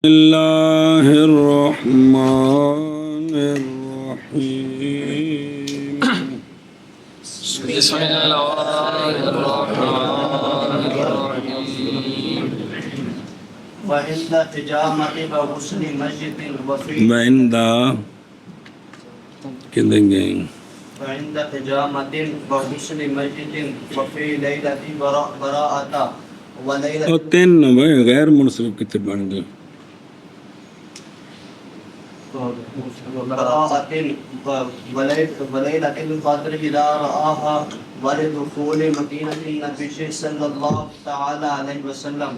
اللہ الرحمن الرحیم بسم اللہ الرحمن الرحیم وعند حجامة وغسل مسجد وفي وعندہ کدیں گے وعند حجامة وغسل مسجد وفي ليلة براءة اور وليلة تین غیر منصرف کتنے بن گئے براءة وليلة القدر إذا رآها ولدخول مدينة النبي صلى الله تعالى عليه وسلم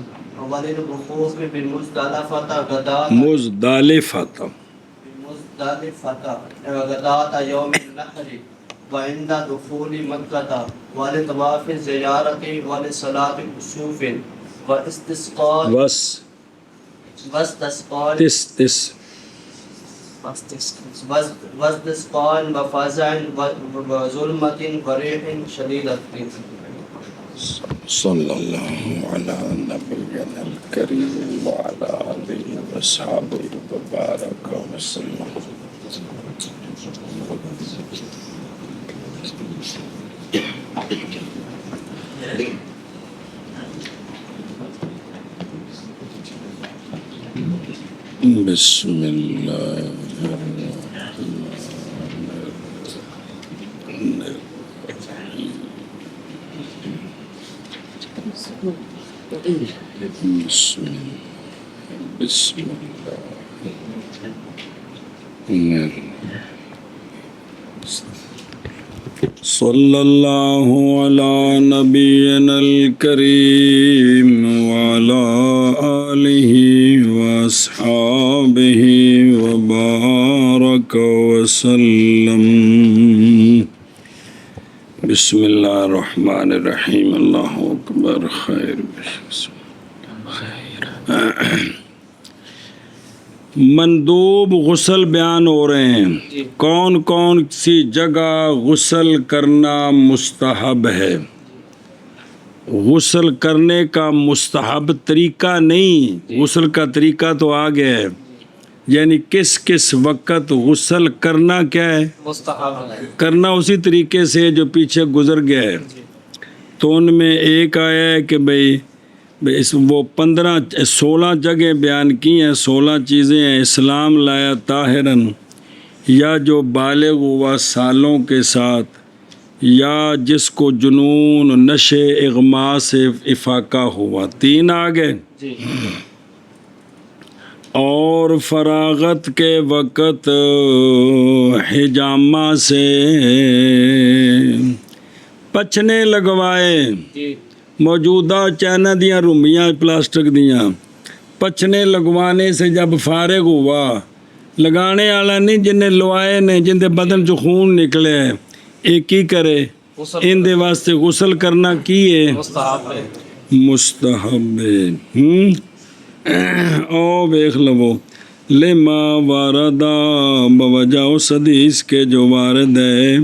وللوقوف بمزدلفة غداة غداة يوم النحر وعند دخول مكة ولطواف الزيارة ولصلاة الكسوف واستسقاء واستسقاء وفزع وظلمة وريح شديدة. صلی اللہ علی نبینا الکریم وعلی آلہ وصحبہ وبارک وسلم. بسم اللہ بسم اللہ صلی اللہ علی نبینا الکریم وعلی آلہ واصحابہ وبارک وسلم. بسم اللہ الرحمن الرحیم. اللہ اکبر. خیر مندوب غسل بیان ہو رہے ہیں. کون کون سی جگہ غسل کرنا مستحب ہے؟ غسل کرنے کا مستحب طریقہ نہیں، غسل کا طریقہ تو آ گیا ہے، یعنی کس کس وقت غسل کرنا کیا ہے؟ مستحب ہے. کرنا اسی طریقے سے جو پیچھے گزر گیا ہے. تو ان میں ایک آیا ہے کہ بھئی وہ 16 جگہ بیان کی ہیں، 16 چیزیں ہیں. اسلام لایا طاہرن، یا جو بالغ ہوا سالوں کے ساتھ، یا جس کو جنون نشے اغما سے افاقہ ہوا. 3 آ گئے. اور فراغت کے وقت حجامہ سے پچھنے لگوائے. موجودہ چائنا دیاں رومیاں پلاسٹک دیاں پچھنے لگوانے سے جب فارغ ہوا، لگانے والا نہیں جنہیں لوائے نے، جن دے بدن چ خون نکلے، ایک ہی کرے. ان دے واسطے غسل کرنا کی ہے؟ مستحب ہے. او بیخ لو لما واردہ بوجہ اس حدیث کے جو وارد ہے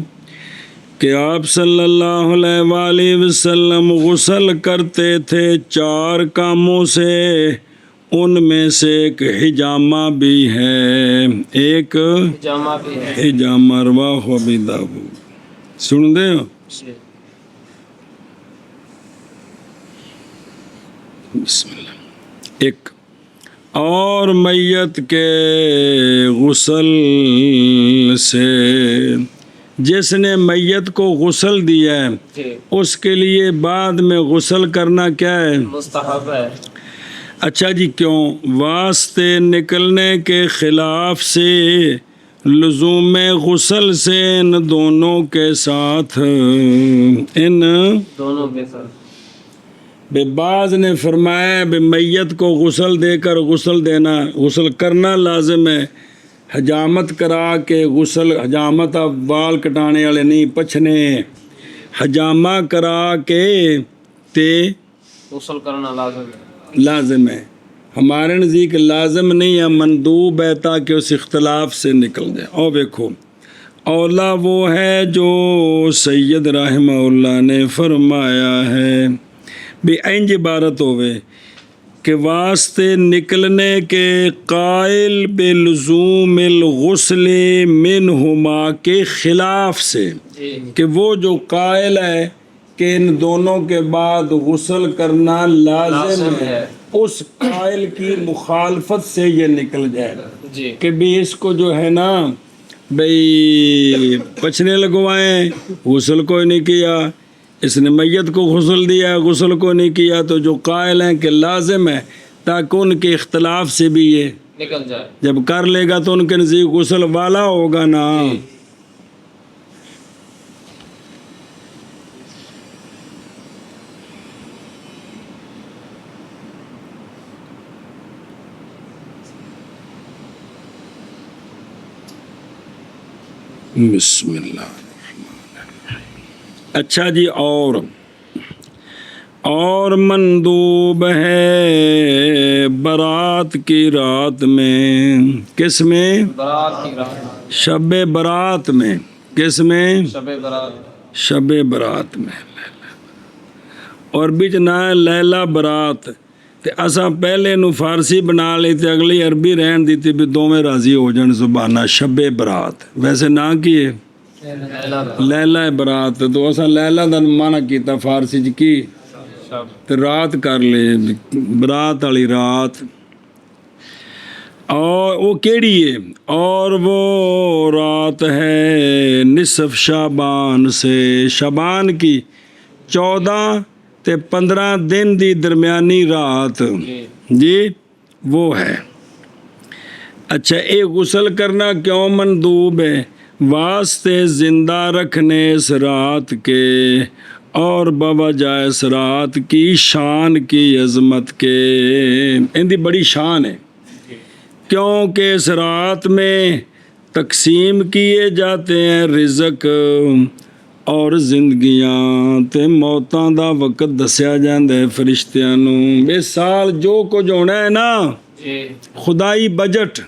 کہ آپ صلی اللہ علیہ وآلہ وسلم غسل کرتے تھے 4 کاموں سے، ان میں سے ایک حجامہ بھی ہے. ایک حجامہ رواہ ابی داؤد. سن دے ہو؟ بسم اللہ. ایک اور میت کے غسل سے، جس نے میت کو غسل دیا ہے اس کے لیے بعد میں غسل کرنا کیا ہے؟ مستحب ہے. اچھا جی، کیوں؟ واسطے نکلنے کے خلاف سے لزوم غسل سے ان دونوں کے ساتھ بے بعض نے فرمایا بے میت کو غسل دے کر غسل دینا، غسل کرنا لازم ہے. حجامت کرا کے غسل، حجامت آپ بال کٹانے والے نہیں، پچھنے حجامہ کرا کے تے غسل کرنا لازم ہے. ہمارے نزدیک لازم نہیں ہے، مندوب ہے تاکہ اس اختلاف سے نکل جائے. اور دیکھو اولا وہ ہے جو سید رحمہ اللہ نے فرمایا ہے بھی اینج عبارت ہوئے کہ واسطے نکلنے کے قائل بلزوم الغسل منہما کے خلاف سے، جی کہ وہ جو قائل ہے کہ ان دونوں کے بعد غسل کرنا لازم ہے، اس قائل کی مخالفت سے یہ نکل جائے جی کہ بھی اس کو جو ہے نا بھئی پچھنے لگوائیں، غسل کوئی نہیں کیا، اس نے میت کو غسل دیا، غسل کو نہیں کیا، تو جو قائل ہیں کہ لازم ہے، تاکہ ان کے اختلاف سے بھی یہ نکل جائے. جب کر لے گا تو ان کے نزدیک غسل والا ہوگا نا. جی. بسم اللہ. اچھا جی، اور مندوب ہے برات کی رات میں، کس میں؟ برات کی رات، شب برات میں. کس میں؟ شب برات. شب برات میں. اور بچ نہ لیلہ برات تے اساں پہلے نو فارسی بنا لی تے اگلی عربی رہن دیتی بھی دوویں راضی ہو جان زبانہ. شب برات ویسے نہ کیے لیلہ برات، تو اساں لیلہ دا معنی کیتا فارسی چ کی شب، تے رات کر لے، برات والی رات. اور وہ کیڑی ہے؟ اور وہ رات ہے نصف شعبان سے، شعبان کی 14 تے 15 دن دی درمیانی رات. جی وہ ہے. اچھا، ایک غسل کرنا کیوں مندوب ہے؟ واسطے زندہ رکھنے اس رات کے، اور بوجہ اس رات کی شان کی عظمت کے. ان دی بڑی شان ہے کیونکہ اس رات میں تقسیم کیے جاتے ہیں رزق اور زندگیاں تے موتاں دا وقت دسیا جاندا ہے فرشتیاں نو. اس سال جو کچھ ہونا ہے نا خدائی بجٹ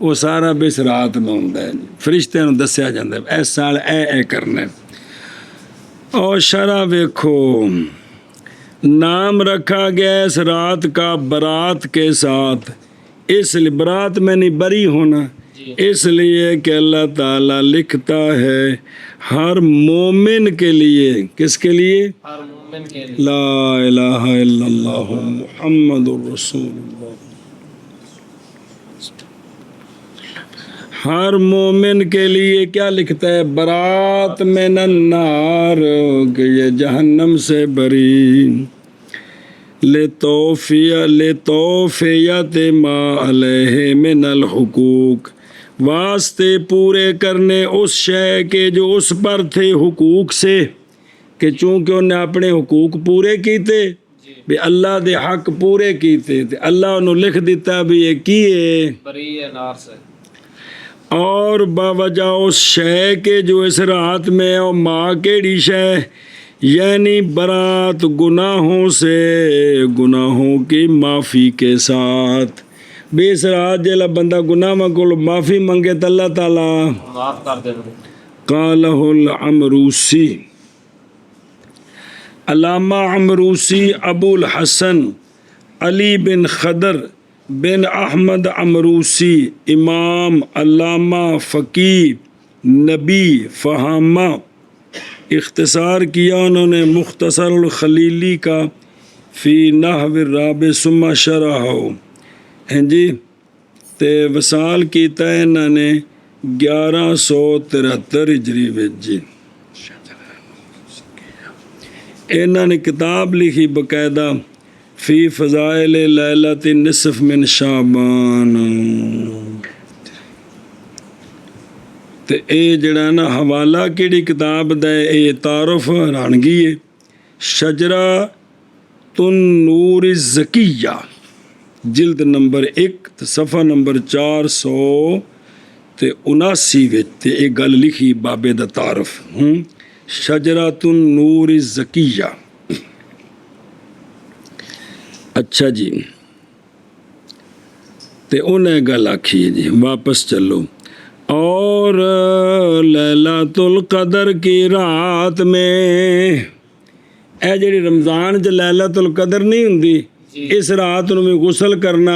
وہ سارا بس رات میں ہوندا ہے. فرشتیاں نو دسیا جاندا ہے اس سال اے کرنا ہے. اور شرع ویکھو، نام رکھا گیا اس رات کا برات کے ساتھ، اس لیے برات میں نہیں بری ہونا، اس لیے کہ اللہ تعالیٰ لکھتا ہے ہر مومن کے لیے. کس کے لیے؟ ہر مومن کے لیے. لا الہ الا اللہ محمد الرسول اللہ. ہر مومن کے لیے کیا لکھتا ہے؟ برات من النار، کہ یہ جہنم سے بری. لتوفیت ما علیہ من الحقوق، واسطے پورے کرنے اس شے کے جو اس پر تھے حقوق سے، کہ چونکہ انہوں نے اپنے حقوق پورے کیتے بھی اللہ دے حق پورے کیتے تے اللہ انہوں لکھ دیتا بھی یہ کیے بری ہے نار سے. اور باوجہ اس شے کے جو اس رات میں، اور ماں کیڑی شے؟ یعنی برات گناہوں سے، گناہوں کی معافی کے ساتھ. بے اس رات جیلا بندہ گناہ کو معافی منگے تو اللہ تعالیٰ معاف کر دے. قالہ العمروسی، علامہ عمروسی ابو الحسن علی بن خضر بن احمد عمروسی، امام علامہ فقیہ نبی فہامہ. اختصار کیا انہوں نے مختصر الخلیلی کا فی نحو الرابع ثم شرح. ہیں جی تے وصال کیتا ہے انہوں نے 1173 ہجری وچ. جی انہوں نے کتاب لکھی باقاعدہ فی فضائل لیلۃ نصف من شعبان. تے اے جڑا نا حوالہ کیڑی کتاب دا ہے؟ اے تعارف حیرانگی ہے. شجرۃ النور الزکیہ، جلد نمبر 1 صفحہ نمبر 479 وچ تے اے گل لکھی بابے دا تعارف. شجرۃ النور الزکیہ. اچھا جی، تے انہیں گل آکھی ہے جی، واپس چلو. اور لیلۃ القدر کی رات میں ਇਹ ਜਿਹੜੀ ਰਮਜ਼ਾਨ 'ਚ ਲੈਲਤੁਲ ਕਦਰ ਨਹੀਂ ਹੁੰਦੀ, ਇਸ ਰਾਤ ਨੂੰ ਵੀ ਗੁਸਲ ਕਰਨਾ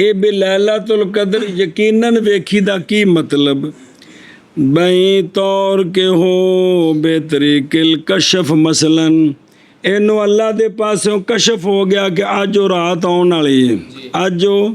ਇਹ ਬਿਲੈਲਾਤੁਲ ਕਦਰ ਯਕੀਨਨ ਵੇਖੀ ਦਾ ਕੀ ਮਤਲਬ? ਬਈ ਤੌਰ ਕੇ ਹੋ ਬੇਤਰੀਕਿਲ ਕਸ਼ਫ ਮਸਲਨ, ਇਹਨੂੰ ਅੱਲਾ ਦੇ ਪਾਸੋਂ ਕਸ਼ਫ ਹੋ ਗਿਆ ਕਿ ਅੱਜ ਉਹ ਰਾਤ ਆਉਣ ਵਾਲੀ ਹੈ, ਅੱਜ ਉਹ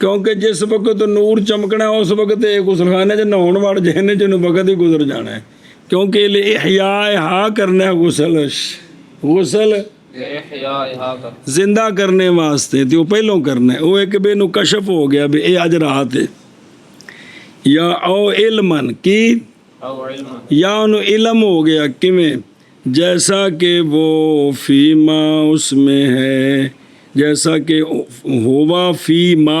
ਕਿਉਂਕਿ ਜਿਸ ਵਕਤ ਨੂਰ ਚਮਕਣਾ ਉਸ ਵਕਤ ਇਹ ਗੁਸਲਖਾਨੇ 'ਚ ਨਹਾਉਣ ਵੜ ਜਿਹਨੇ ਜਿਹਨੂੰ ਵਕਤ ਹੀ ਗੁਜ਼ਰ ਜਾਣਾ ਹੈ, ਕਿਉਂਕਿ ਇਹ ਇਹਯਾ ਕਰਨਾ ਗੁਸਲ ਜ਼ਿੰਦਾ ਕਰਨੇ ਵਾਸਤੇ ਤੇ ਉਹ ਪਹਿਲੋਂ ਕਰਨਾ ਹੈ। ਉਹ ਇੱਕ ਬੇ ਨੂੰ ਕਸ਼ਫ ਹੋ ਗਿਆ ਵੀ ਇਹ ਅੱਜ ਰਾਤ ਹੈ, ਜਾਂ ਉਹ ਇਲਮਨ ਕੀ أو علم ਜਾਂ ਉਹਨੂੰ ਇਲਮ ਹੋ ਗਿਆ ਕਿਵੇਂ? ਜੈਸਾ ਕਿ ਉਹ ਫੀਮਾ ਉਸਮੇ ਹੈ, ਜੈਸਾ ਕਿ ਹੋਵਾ ਫੀਮਾ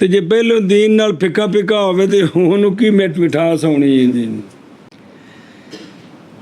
ਤੇ ਜੇ ਪਹਿਲੋਂ ਦੀਨ ਨਾਲ ਫਿੱਕਾ ਫਿੱਕਾ ਹੋਵੇ ਤੇ ਉਹਨੂੰ ਕੀ ਮਿਠਾਸ ਹੋਣੀ ਹੈ ਜੀ।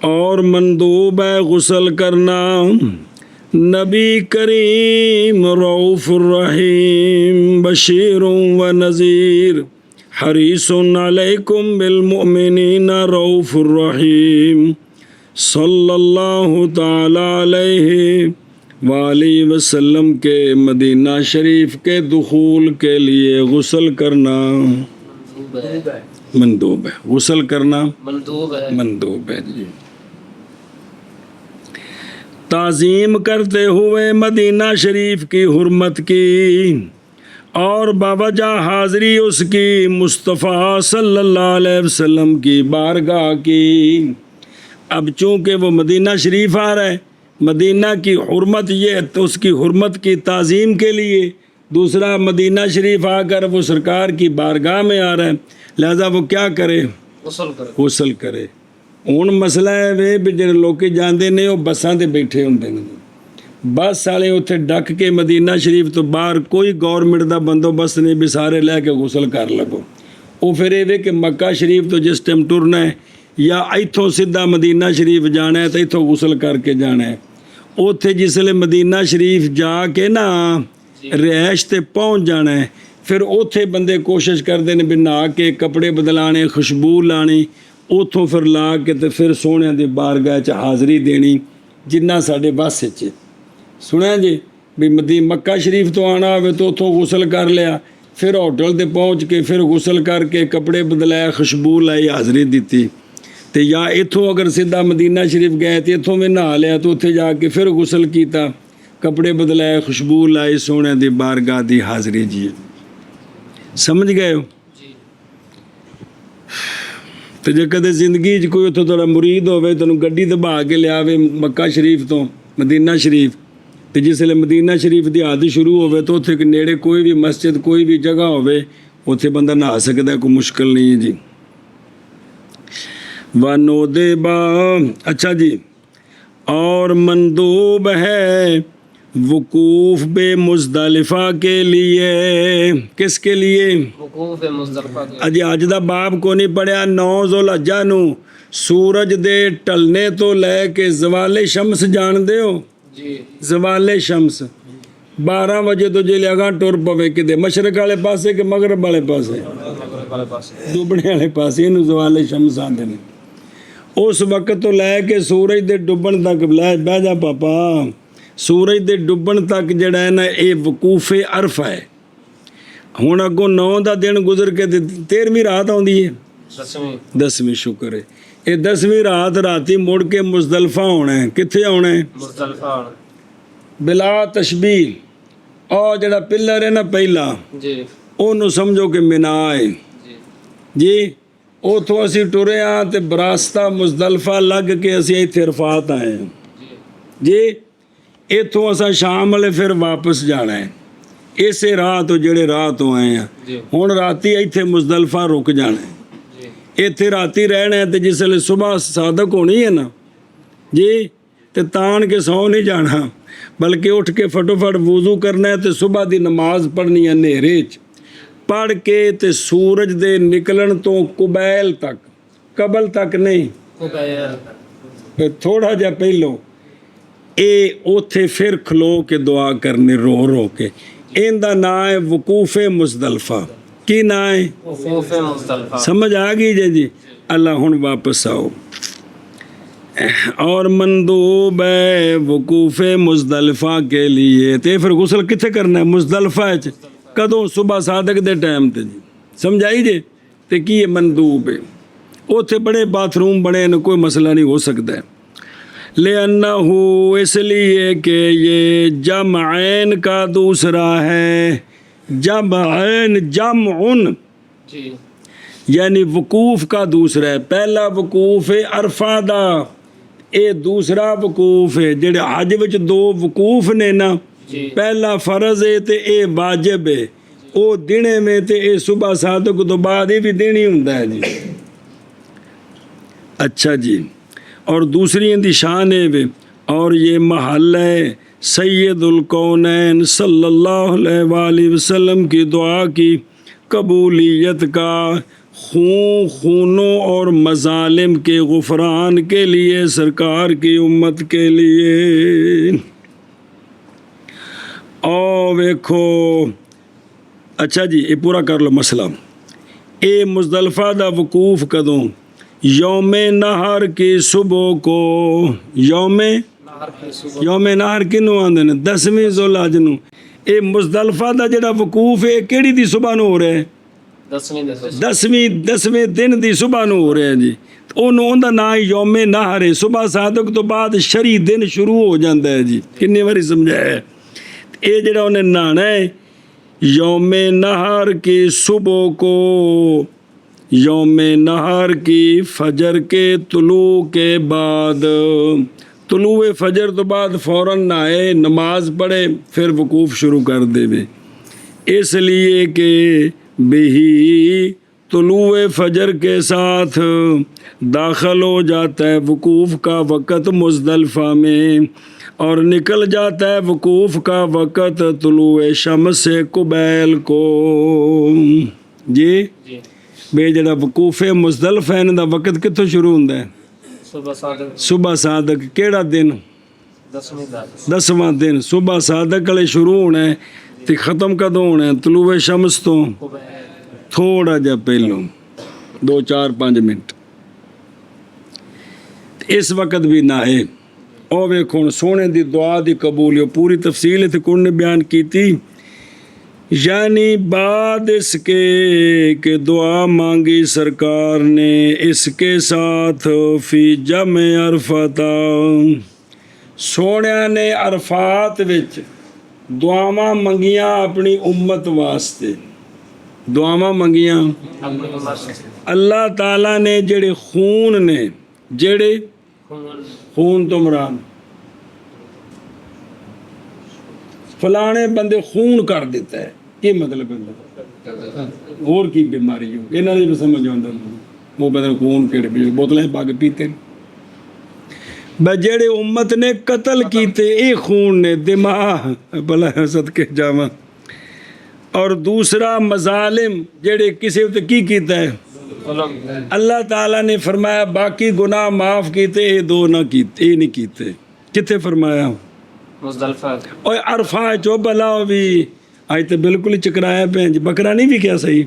اور مندوب ہے غسل کرنا. نبی کریم رؤوف الرحیم بشیر و نذیر حریص علیکم بالمؤمنین رؤوف الرحیم صلی اللہ تعالی علیہ وآلہ وسلم کے مدینہ شریف کے دخول کے لیے غسل کرنا مندوب ہے. غسل کرنا مندوب ہے جی. تعظیم کرتے ہوئے مدینہ شریف کی حرمت کی اور باوجہ حاضری اس کی مصطفیٰ صلی اللہ علیہ وسلم کی بارگاہ کی. اب چونکہ وہ مدینہ شریف آ رہا ہے, مدینہ کی حرمت یہ ہے تو اس کی حرمت کی تعظیم کے لیے, دوسرا مدینہ شریف آ کر وہ سرکار کی بارگاہ میں آ رہا ہے, لہذا وہ کیا کرے؟ غسل کرے. ਹੁਣ ਮਸਲਾ ਹੈ ਵੇ ਵੀ ਜਿਹੜੇ ਲੋਕ ਜਾਂਦੇ ਨੇ ਉਹ ਬੱਸਾਂ 'ਤੇ ਬੈਠੇ ਹੁੰਦੇ ਨੇ, ਬੱਸ ਵਾਲੇ ਉੱਥੇ ਡੱਕ ਕੇ ਮਦੀਨਾ ਸ਼ਰੀਫ ਤੋਂ ਬਾਹਰ ਕੋਈ ਗੌਰਮੈਂਟ ਦਾ ਬੰਦੋਬਸਤ ਨਹੀਂ ਵੀ ਸਾਰੇ ਲੈ ਕੇ ਗੁਸਲ ਕਰ ਲਵੋ. ਉਹ ਫਿਰ ਇਹ ਵੇ ਕਿ ਮੱਕਾ ਸ਼ਰੀਫ ਤੋਂ ਜਿਸ ਟਾਈਮ ਟੁਰਨਾ ਹੈ ਜਾਂ ਇੱਥੋਂ ਸਿੱਧਾ ਮਦੀਨਾ ਸ਼ਰੀਫ ਜਾਣਾ ਹੈ ਤਾਂ ਇੱਥੋਂ ਗੁਸਲ ਕਰਕੇ ਜਾਣਾ ਹੈ. ਉੱਥੇ ਜਿਸ ਵੇਲੇ ਮਦੀਨਾ ਸ਼ਰੀਫ ਜਾ ਕੇ ਨਾ ਰਿਹਾਇਸ਼ 'ਤੇ ਪਹੁੰਚ ਜਾਣਾ ਹੈ, ਫਿਰ ਉੱਥੇ ਬੰਦੇ ਕੋਸ਼ਿਸ਼ ਕਰਦੇ ਨੇ ਵੀ ਨਹਾ ਕੇ ਕੱਪੜੇ ਬਦਲਾਣੇ, ਖੁਸ਼ਬੂ ਲਾਣੀ, ਉੱਥੋਂ ਫਿਰ ਲਾ ਕੇ ਤੇ ਫਿਰ ਸੋਹਣਿਆਂ ਦੀ ਬਾਰਗਾਹ 'ਚ ਹਾਜ਼ਰੀ ਦੇਣੀ. ਜਿੰਨਾ ਸਾਡੇ ਬੱਸ 'ਚ ਸੁਣਿਆ ਜੀ ਵੀ ਮੱਕਾ ਸ਼ਰੀਫ ਤੋਂ ਆਉਣਾ ਹੋਵੇ ਤਾਂ ਉੱਥੋਂ ਗੁਸਲ ਕਰ ਲਿਆ, ਫਿਰ ਹੋਟਲ 'ਤੇ ਪਹੁੰਚ ਕੇ ਫਿਰ ਗੁਸਲ ਕਰਕੇ ਕੱਪੜੇ ਬਦਲਾਇਆ, ਖੁਸ਼ਬੂ ਲਾਈ, ਹਾਜ਼ਰੀ ਦਿੱਤੀ. ਤੇ ਜਾਂ ਇੱਥੋਂ ਅਗਰ ਸਿੱਧਾ ਮਦੀਨਾ ਸ਼ਰੀਫ ਗਏ ਤੇ ਇੱਥੋਂ ਵੀ ਨਹਾ ਲਿਆ ਤੇ ਉੱਥੇ ਜਾ ਕੇ ਫਿਰ ਗੁਸਲ ਕੀਤਾ, ਕੱਪੜੇ ਬਦਲਾਏ, ਖੁਸ਼ਬੂ ਲਾਈ, ਸੋਹਣਿਆਂ ਦੀ ਬਾਰਗਾਹ ਦੀ ਹਾਜ਼ਰੀ ਜੀ. ਸਮਝ ਗਏ ਹੋ? ਤੇ ਜੇ ਕਦੇ ਜ਼ਿੰਦਗੀ 'ਚ ਕੋਈ ਉੱਥੋਂ ਤੁਹਾਡਾ ਮੁਰੀਦ ਹੋਵੇ, ਤੁਹਾਨੂੰ ਗੱਡੀ ਦਬਾ ਕੇ ਲਿਆਵੇ ਮੱਕਾ ਸ਼ਰੀਫ ਤੋਂ ਮਦੀਨਾ ਸ਼ਰੀਫ, ਤੇ ਜਿਸ ਵੇਲੇ ਮਦੀਨਾ ਸ਼ਰੀਫ ਦੀ ਆਦਤ ਸ਼ੁਰੂ ਹੋਵੇ ਤਾਂ ਉੱਥੇ ਨੇੜੇ ਕੋਈ ਵੀ ਮਸਜਿਦ, ਕੋਈ ਵੀ ਜਗ੍ਹਾ ਹੋਵੇ, ਉੱਥੇ ਬੰਦਾ ਨਹਾ ਸਕਦਾ, ਕੋਈ ਮੁਸ਼ਕਿਲ ਨਹੀਂ ਹੈ ਜੀ. ਵਨੋਦੇ ਬਾ ਅੱਛਾ ਜੀ. اور مندوب ہے وقوف بے مزدلفہ کے لیے. کس کے لیے؟ وقوف مزدلفہ کے. اجی اج دا باب کو نہیں پڑھیا. 9 ذوالحجہ نو سورج دے ٹلنے تو لے کے زوال شمس جان دے ہو جی. زوال شمس 12 وجے تو جے لگا ٹر پوے کدے مشرق والے پاسے کہ مغرب والے پاسے؟ ڈوبنے والے پاسے. اینو زوال شمس آندے نے. اس وقت تو لے کے سورج دے ڈبن تک لے بہ جا پاپا, سورج دے ڈبن تک جڑا ہے نا یہ وقوف عرفہ ہے. ہوں اگوں 9 دا دن گزر کے 13ویں رات آتی ہے, 10ویں شکر ہے. یہ 10ویں رات راتی مڑ کے مزدلفہ ہونا ہے. کتنے آنا ہے؟ مزدلفہ بلا تشبیہ. اور جڑا پلر ہے نا پہلا جی, انہوں سمجھو کہ مینا ہے جی. ਉੱਥੋਂ ਅਸੀਂ ਟੁਰੇ ਹਾਂ ਅਤੇ ਬਰਾਸਤਾ ਮੁਜ਼ਦਲਫਾ ਲੱਗ ਕੇ ਅਸੀਂ ਇੱਥੇ ਅਰਫਾਤ ਆਏ ਹਾਂ ਜੀ. ਇੱਥੋਂ ਅਸਾਂ ਸ਼ਾਮ ਵਾਲੇ ਫਿਰ ਵਾਪਸ ਜਾਣਾ ਹੈ ਇਸੇ ਰਾਹ ਤੋਂ ਜਿਹੜੇ ਰਾਹ ਤੋਂ ਆਏ ਹਾਂ. ਹੁਣ ਰਾਤੀ ਇੱਥੇ ਮੁਜ਼ਦਲਫਾ ਰੁਕ ਜਾਣਾ ਹੈ, ਇੱਥੇ ਰਾਤੀ ਰਹਿਣਾ ਅਤੇ ਜਿਸ ਵੇਲੇ ਸੁਬਾਹ ਸਾਦਕ ਹੋਣੀ ਹੈ ਨਾ ਜੀ, ਤੇ ਤਾਣ ਕੇ ਸੌ ਨਹੀਂ ਜਾਣਾ, ਬਲਕਿ ਉੱਠ ਕੇ ਫਟੋਫਟ ਵਜ਼ੂ ਕਰਨਾ ਹੈ ਅਤੇ ਸੁਬਾਹ ਦੀ ਨਮਾਜ਼ ਪੜ੍ਹਨੀ ਹੈ ਹਨੇਰੇ 'ਚ. ਪੜ੍ਹ ਕੇ ਤੇ ਸੂਰਜ ਦੇ ਨਿਕਲਣ ਤੋਂ ਕੁਬੈਲ ਤੱਕ, ਕਬਲ ਤੱਕ ਨਹੀਂ, ਥੋੜਾ ਜਿਹਾ ਪਹਿਲੋਂ, ਇਹ ਉੱਥੇ ਫਿਰ ਖਲੋ ਕੇ ਦੁਆ ਕਰਨੀ ਰੋ ਰੋ ਕੇ. ਇਹਦਾ ਨਾਂ ਹੈ ਵਕੂਫ ਮੁਜ਼ਦਲਫਾ. ਕੀ ਨਾਂ ਹੈ? وقوف مزدلفہ. ਸਮਝ ਆ ਗਈ ਜੀ. ਅੱਲਾ ਹੁਣ ਵਾਪਸ ਆਓ. اور مندوب ہے وقوف مزدلفہ کے لیے. ਤੇ ਫਿਰ ਗੁਸਲ ਕਿੱਥੇ ਕਰਨਾ ਹੈ? ਮੁਜ਼ਦਲਫਾ 'ਚ. ਕਦੋਂ? ਸੁਬਾਹ ਸਾਦਕ ਦੇ ਟਾਈਮ 'ਤੇ ਜੀ. ਸਮਝਾਈ ਜੇ? ਤੇ ਕੀ ਹੈ ਮਨਦੂਬ ਹੈ? ਉੱਥੇ ਬੜੇ ਬਾਥਰੂਮ ਬਣੇ ਨੇ, ਕੋਈ ਮਸਲਾ ਨਹੀਂ ਹੋ ਸਕਦਾ. لِأَنَّهُ اس لیے کہ یہ جمعین کا دوسرا ہے. جمعین جمعن جی, یعنی وقوف کا دوسرا ہے. پہلا وقوف ہے عرفہ دا, یہ دوسرا وقوف ہے. جڑے حج وچ 2 وقوف نے نا, پہلا فرض ہے تے اے واجب ہے. او دینے میں تے اے صبح صادق تو بعد ہی بھی دینی ہوندا ہے جی. اچھا جی. اور دوسری ان دی شان ہے اور یہ محل ہے سید الکونین صلی اللہ علیہ وآلہ وسلم کی دعا کی قبولیت کا, خونوں اور مظالم کے غفران کے لیے، سرکار کی امت کے لیے۔ او ویکھو، اچھا جی یہ پورا کر لو مسئلہ۔ اے مزدلفہ دا وقوف کدوں؟ یوم نہر کی صبح کو۔ یوم نہر کنوں آندے نے؟ 10ویں ذو الحج نوں۔ اے مزدلفہ دا جڑا وقوف ہے کیڑی دی صبح نوں ہو رہا ہے؟ 10ویں دن دی صبح نوں ہو رہا ہے جی۔ ان دا نام یوم نہر ہے۔ صبح صادق تو بعد شری دن شروع ہو جاتا ہے جی۔ کنے باری سمجھایا ہے؟ اے جڑا انہیں نہانا ہے یوم نہر کی صبح کو، یوم نہر کی فجر کے طلوع کے بعد، طلوع فجر تو بعد فوراً نہائے، نماز پڑھے، پھر وقوف شروع کر دے بے، اس لیے کہ بہی طلوع فجر کے ساتھ داخل ہو جاتا ہے وقوف کا وقت مزدلفہ میں، اور نکل جاتا ہے وقوف کا وقت طلوع شمس سے قبیل کو جی۔ بے جڑا وقوف مزدلفہ ہے دا وقت کتوں شروع ہوتا ہے؟ صبح صادق۔ کیڑا دن؟ 10واں دن۔ صبح صادق والے شروع ہونا ہے تے ختم کدوں ہونا ہے؟ طلوع شمس تو تھوڑا جا پہلوں 2-4-5 منٹ۔ اس وقت بھی نہ ہے۔ او ویکھو سونے دی دعا دی قبولیو پوری تفصیل تے کون نے بیان کیتی، یعنی بعد اس کے کہ دعا مانگی سرکار نے، اس کے ساتھ فی جمع عرفات، سونیا نے عرفات وچ دعاواں منگیاں اپنی امت واسطے، دعاواں منگیاں اللہ تعالیٰ نے جڑے خون نے، جڑے خون تو مراد فلانے بندے خون کر دیتا ہے، کی مطلب ہے؟ اور کی بیماری ہو انہاں دی سمجھ آندا وہ بندے خون کیڑے پی بوتلیں پا کے پیتے بے، جڑے امت نے قتل کیتے اے خون نے، دماغ بلا صدقے جاواں، اور دوسرا مظالم جڑے کسی تے کی کیتا ہے اللہ تعالیٰ نے فرمایا باقی گناہ معاف کیتے، اے دو نہ کیتے، اے نہیں کیتے۔ کتے فرمایا؟ مزدلفہ۔ اوے عرفہ چو بلاؤ بھی آج تو بالکل ہی چکرایا پہ جی، بکرا نہیں بھی کیا صحیح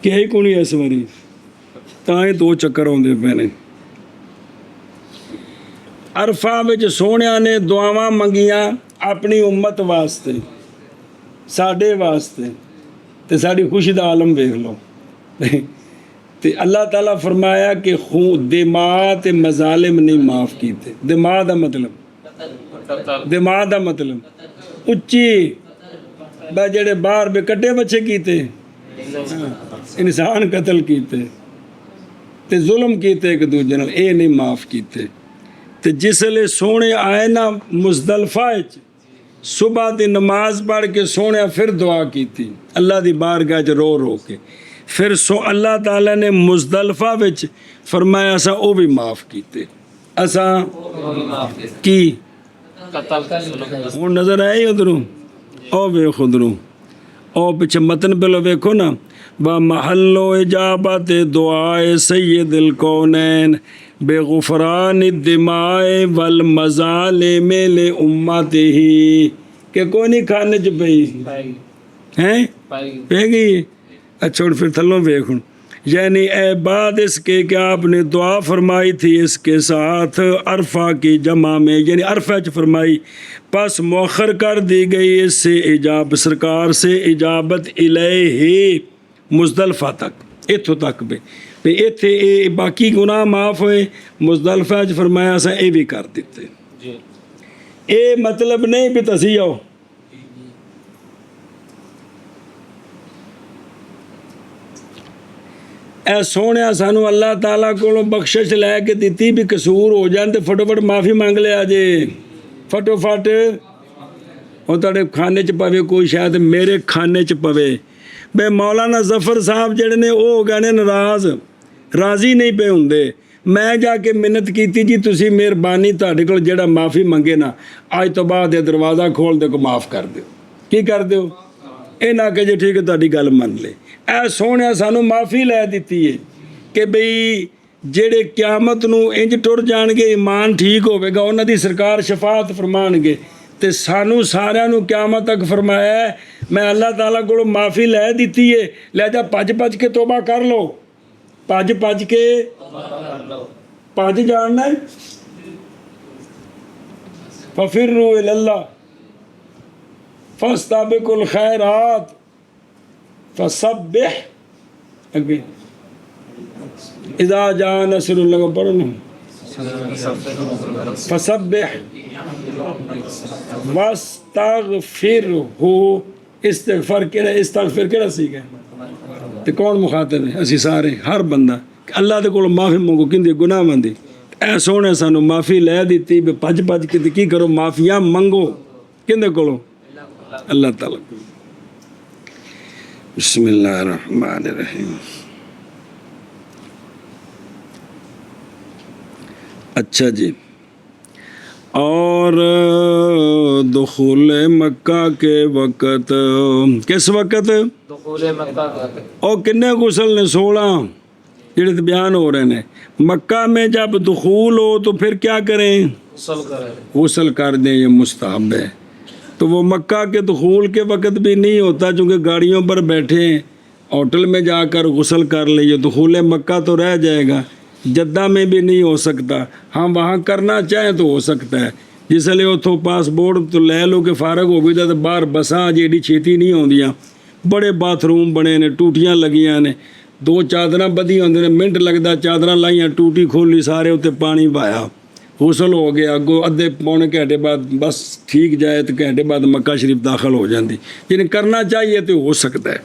کیا ہی کونی اس واری تائیں 2 چکر ہوندے پہ نے۔ عرفہ وچ سونیاں نے دعاواں منگیاں اپنی امت واسطے، ساڈے واسطے، تے ساڈی خوشی دا عالم ویکھ لو تے اللہ تعالیٰ فرمایا کہ خون دماغ تے مظالم نہیں معاف کیتے۔ دماغ دا مطلب اچھی بے جڑے باہر بے کٹے بچے کیتے، انسان قتل کیتے تے ظلم کیتے ایک دوجے نال، اے نہیں معاف کیتے۔ تے جس لے سونے آئے نا مزدلفہ صبح دی نماز پڑھ کے سونے پھر دعا کیتی اللہ دی بارگاہ چ رو رو کے، پھر اللہ تعالیٰ نے مزدلفہ وچ فرمایا اسا او بھی معاف کیتے، اسا کی ہوں نظر آئے ادھروں او ویکھ ادھروں او پیچھے متن پہلو ویکھو نا، وَمَحَلُّ إِجَابَةِ دُعَاءِ سَيِّدِ الْكَوْنَيْنِ بِغُفْرَانِ الدِّمَاءِ وَالْمَظَالِمِ لِأُمَّتِهِ، کہ کوئی نہیں کھانے چ پئی ہیں پہ گئی۔ اچھا پھر تھلوں ویکھن، یعنی اے بعد اس کے کہ آپ نے دعا فرمائی تھی اس کے ساتھ عرفہ کی جمع میں، یعنی عرفہ چ فرمائی، پس مؤخر کر دی گئی اس سے اجابت، سرکار سے اجابت الیہ مزدلفہ تک، اتھوں تک بھی ایتھے اے باقی گناہ معاف ہوئے، مزدلفہ چ فرمایا سا اے بھی کر دیتے۔ اے مطلب نہیں بھی تسی آؤ اے سونے سانو اللہ تعالیٰ کو بخشش لے کے دیتی بھی قصور ہو جان تے فٹو فٹ معافی مانگ لیا جے، فٹو فٹ وہ تڑے کھانے چ پوے کوئی شاید میرے کھانے چ پوے بے۔ مولانا ظفر صاحب جڑے نے وہ ہو گئے نے ناراض، راضی نہیں پہ ہوندے، میں جا کے منت کیتی جی تسی مہربانی تہاڈے کول جڑا معافی منگے نا اج تو بعد یہ دروازہ کھول دے کو معاف کر دیو، کی کر دیو؟ ਇਹ ਨਾ ਕਿ ਜੇ ਠੀਕ ਹੈ ਤੁਹਾਡੀ ਗੱਲ ਮੰਨ ਲੇ। ਇਹ ਸੋਹਣਿਆ ਸਾਨੂੰ ਮਾਫੀ ਲੈ ਦਿੱਤੀ ਹੈ ਕਿ ਬਈ ਜਿਹੜੇ ਕਿਆਮਤ ਨੂੰ ਇੰਜ ਟੁਰ ਜਾਣਗੇ, ਈਮਾਨ ਠੀਕ ਹੋਵੇਗਾ, ਉਹਨਾਂ ਦੀ ਸਰਕਾਰ ਸ਼ਫਾਅਤ ਫਰਮਾਣਗੇ। ਤੇ ਸਾਨੂੰ ਸਾਰਿਆਂ ਨੂੰ ਕਿਆਮਤ ਤੱਕ ਫਰਮਾਇਆ ਮੈਂ ਅੱਲਾਹ ਤਾਲਾ ਕੋਲੋਂ ਮਾਫੀ ਲੈ ਦਿੱਤੀ ਹੈ, ਲੈ ਜਾ ਭੱਜ ਕੇ ਤੋਬਾ ਕਰ ਲਓ। ਭੱਜ ਕੇ ਭੱਜ ਜਾਣਾ ਹੈ। ففروا إلى الله فاستبقوا الخيرات فسبح إذا جاء نصر الله پڑھنا فسبح واستغفره استغفر کہڑا سیکھا تے کون مخاطب ہے؟ اسی سارے ہر بندہ اللہ دے کول معافی منگو کیندے گناہ مندی اے سونے سانو معافی لے دیتی بے بھج کے کی کرو معافیاں منگو کیندے کولو اللہ تعالی کو۔ بسم اللہ الرحمن الرحیم۔ اچھا جی، اور دخول مکہ کے وقت، کس وقت؟ دخول مکہ کا اور کنے غسل نے 16 جڑے بیان ہو رہے ہیں۔ مکہ میں جب دخول ہو تو پھر کیا کریں؟ غسل کریں، غسل کر دیں، یہ مستحب ہے۔ تو وہ مکہ کے دخول کے وقت بھی نہیں ہوتا چونکہ گاڑیوں پر بیٹھے ہیں، ہوٹل میں جا کر غسل کر لیں، یہ دخول مکہ تو رہ جائے گا۔ جدہ میں بھی نہیں ہو سکتا، ہاں وہاں کرنا چاہیں تو ہو سکتا ہے۔ جس لیے اتوں پاسپورٹ تو لے لو کہ فارغ ہو گئی تو باہر بساں جیڑی چھیتی نہیں ہوندیاں، بڑے باتھ روم بنے نے، ٹوٹیاں لگیاں نے، 2 چادراں بدھی ہوندے نے، منٹ لگدا چادراں لائیاں، ٹوٹی کھولی، سارے اتنے پانی پایا، غسل ہو گیا، اگوں ادھے پونے گھنٹے بعد بس ٹھیک جائے تو گھنٹے بعد مکہ شریف داخل ہو جاندی۔ جنہیں کرنا چاہیے تو ہو سکتا ہے،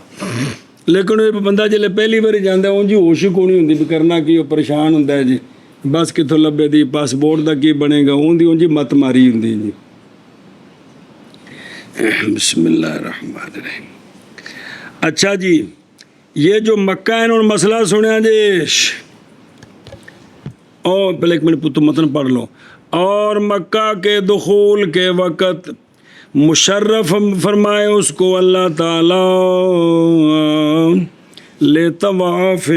لیکن بندہ جلے پہلی باری جانا انجی ہوش ہی کونی ہوندی بھی کرنا کی، وہ پریشان ہوندا ہے جی، بس کتوں لبے دی، پاسپورٹ دا کی بنے گا، انجی مت ماری ہوندی جی۔ بسم اللہ الرحمن الرحیم۔ اچھا جی، یہ جو مکہ ہے انہوں نے مسئلہ سنیا جی، اور پہلے ایک منٹ پتو متن پڑھ لو۔ اور مکہ کے دخول کے وقت مشرف فرمائے اس کو اللہ تعالیٰ لطواف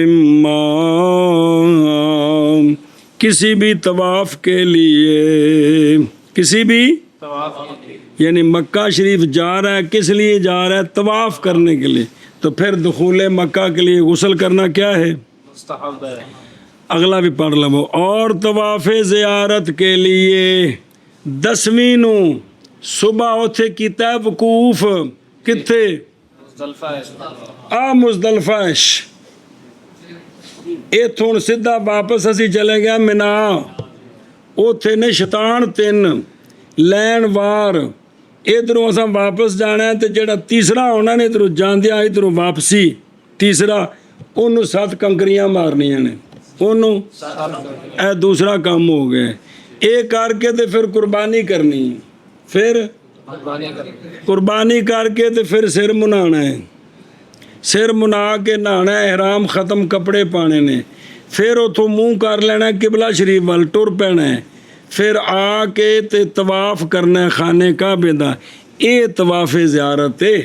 ما، کسی بھی طواف کے لیے، کسی بھی طواف یعنی مکہ شریف جا رہا ہے، کس لیے جا رہا ہے؟ طواف کرنے کے لیے۔ تو پھر دخول مکہ کے لیے غسل کرنا کیا ہے؟ مستحب ہے۔ اگلا بھی پڑھ لو۔ اور طواف زیارت کے لیے 10ویں نو صبح اتھے کیتا ہے وقوف، کتھے؟ مزدلفہ ہے۔ مزدلفہ اتھوں سیدھا واپس اسی چلے گیا منا، اتھے نے شیطان 3 لین وار، ادھروں اساں واپس جانا ہے، تو جڑا تیسرا ہونا نے ادھروں جاندیا ادھروں واپسی، تیسرا انہوں 7 کنکریاں مارنیاں نے، انہوں اے دوسرا کام ہو گئے۔ اے کر کے تے پھر قربانی کرنی، پھر قربانی کر کے تے پھر سر منانا ہے، سر منا کے نہانا ہے، احرام ختم کپڑے پانے نے، پھر اتوں منہ کر لینا ہے قبلہ شریف وال، ٹر پینا ہے، پھر آ کے تے طواف کرنا ہے خانے کعبے دا۔ اے طواف زیارت ہے،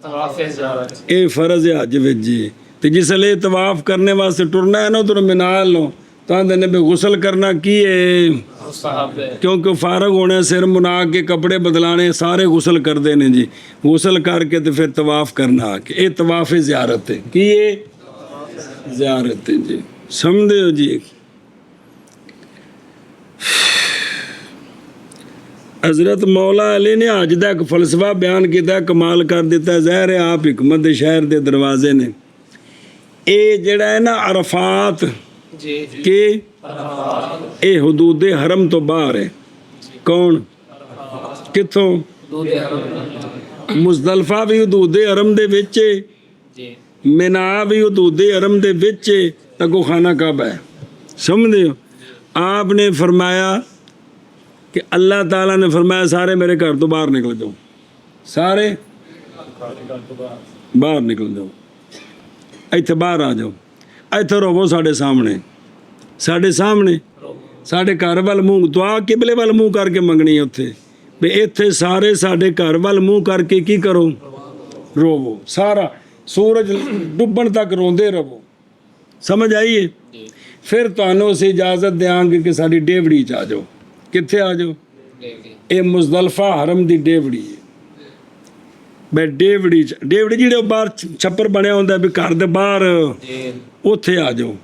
طواف زیارت اے فرض حج وچ جی۔ تے جس لئے طواف کرنے واسطے ٹرنا ہے نا ادھر منا لو، تو آندے نے بھی غسل کرنا کی ہے؟ مستحب ہے، کیونکہ فارغ ہونے سر منا کے کپڑے بدلانے سارے غسل کر دینے جی، غسل کر کے تو پھر طواف کرنا آ کے، اے طواف زیارت ہے، کی یہ زیارت ہے جی، سمجھے ہو جی۔ حضرت مولا علی نے حج دا ایک فلسفہ بیان کیتا ہے، کمال کر دیتا ہے، ظاہر ہے آپ حکمت شہر دے دروازے نے۔ اے جڑا ہے نا عرفات جی کے اے حدود حرم تو باہر ہے، کون کتوں؟ حدود حرم مزدلفہ بھی حدود حرم دے وچ ہے، جی، منا بھی حدود حرم دے وچ ہے، تکو خانہ کعبہ ہے، سمجھے ہو؟ آپ نے فرمایا کہ اللہ تعالیٰ نے فرمایا سارے میرے گھر تو باہر نکل جاؤ، سارے باہر نکل جاؤ، ایتھے باہر آ جاؤ، ایتھے رہو ساڑھے سامنے، ساڑھے سامنے، ساڑھے گھر وال منہ، دعا قبلے وال منہ کر کے منگنی ہے اتھے، بے ایتھے سارے ساڑھے گھر وال منہ کر کے کی کرو؟ ਰੋਵੋ, ਸਾਰਾ ਸੂਰਜ ਡੁੱਬਣ ਤੱਕ ਰੋਂਦੇ ਰਹੋ। ਸਮਝ ਆਈਏ? ਜੀ ਫਿਰ ਤੁਹਾਨੂੰ ਅਸੀਂ ਇਜਾਜ਼ਤ ਦਿਆਂਗੇ ਕਿ ਸਾਡੀ ਡੇਵੜੀ 'ਚ ਆ ਜਾਓ। ਕਿੱਥੇ ਆ ਜਾਓ? ਜੀ ਇਹ ਮੁਜ਼ਦਲਫਾ ਹਰਮ ਦੀ ਡੇਵੜੀ ਹੈ। ਬਈ ਡੇਵੜੀ 'ਚ, ਡੇਵੜੀ ਜਿਹੜੇ ਬਾਹਰ ਛੱਪਰ ਬਣਿਆ ਹੁੰਦਾ ਵੀ ਘਰ ਦੇ ਬਾਹਰ, ਜੀ ਉੱਥੇ ਆ ਜਾਓ।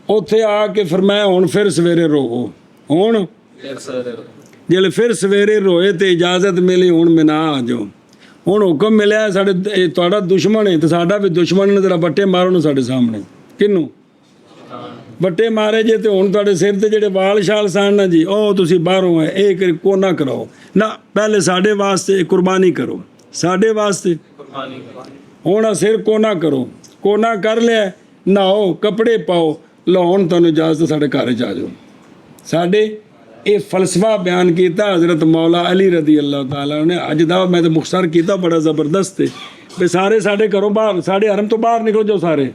ਉੱਥੇ ਆ ਕੇ ਫਰਮਾਇਆ ਹੁਣ ਫਿਰ ਸਵੇਰੇ ਰੋਵੋ। ਹੁਣ ਫਿਰ ਸਰ ਜਿਹੜੇ ਫਿਰ ਸਵੇਰੇ ਰੋਏ ਤੇ ਇਜਾਜ਼ਤ ਮਿਲੀ ਹੁਣ ਮਿਨਾ ਆ ਜਾਓ। ਹੁਣ ਹੁਕਮ ਮਿਲਿਆ ਸਾਡੇ ਇਹ ਤੁਹਾਡਾ ਦੁਸ਼ਮਣ ਹੈ ਤੇ ਸਾਡਾ ਵੀ ਦੁਸ਼ਮਣ ਨੇ, ਜਰਾ ਬੱਟੇ ਮਾਰੋ ਨੂੰ ਸਾਡੇ ਸਾਹਮਣੇ। ਕਿਹਨੂੰ ਬੱਟੇ ਮਾਰੇ ਜੇ ਤੇ ਹੁਣ ਤੁਹਾਡੇ ਸਿਰ ਤੇ ਜਿਹੜੇ ਵਾਲ ਸ਼ਾਲ ਸਨ ਨਾ ਜੀ, ਉਹ ਤੁਸੀਂ ਬਾਹਰੋਂ ਹੈ ਇਹ ਕੋਨਾ ਕਰਾਓ ਨਾ, ਪਹਿਲੇ ਸਾਡੇ ਵਾਸਤੇ ਕੁਰਬਾਨੀ ਕਰੋ, ਸਾਡੇ ਵਾਸਤੇ ਕੁਰਬਾਨੀ ਹੁਣ ਆਹ ਸਿਰ ਕੋਨਾ ਕਰੋ। ਕੋਨਾ ਕਰ ਲਿਆ, ਨਹਾਓ, ਕੱਪੜੇ ਪਾਓ, ਲਓ ਹੁਣ ਤੁਹਾਨੂੰ ਇਜਾਜ਼ਤ ਸਾਡੇ ਘਰ 'ਚ ਆ ਜਾਓ। ਸਾਡੇ ਇਹ ਫਲਸਫਾ ਬਿਆਨ ਕੀਤਾ ਹਜ਼ਰਤ ਮੌਲਾ ਅਲੀ ਰਜ਼ੀ ਅੱਲਾਹ ਤਾਲਾ ਨੇ। ਅੱਜ ਦਾ ਮੈਂ ਤਾਂ ਮੁਖਤਸਰ ਕੀਤਾ, ਬੜਾ ਜ਼ਬਰਦਸਤ ਹੈ ਵੀ ਸਾਰੇ ਸਾਡੇ ਘਰੋਂ ਬਾਹਰ, ਸਾਡੇ ਹਰਮ ਤੋਂ ਬਾਹਰ ਨਿਕਲ ਜਾਓ, ਸਾਰੇ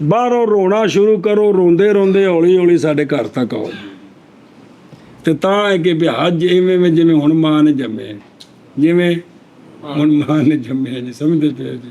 ਬਾਹਰੋਂ ਰੋਣਾ ਸ਼ੁਰੂ ਕਰੋ, ਰੋਂਦੇ ਰੋਂਦੇ ਹੌਲੀ ਹੌਲੀ ਸਾਡੇ ਘਰ ਤੱਕ ਆਓ। ਤੇ ਤਾਂ ਹੈ ਕਿ ਵੀ ਹੱਜ ਇਵੇਂ ਜਿਵੇਂ ਹੁਣ ਮਾਂ ਨੇ ਜੰਮਿਆ, ਜਿਵੇਂ ਹੁਣ ਮਾਂ ਨੇ ਜੰਮਿਆ ਜੀ, ਸਮਝਦੇ ਪਏ ਜੀ।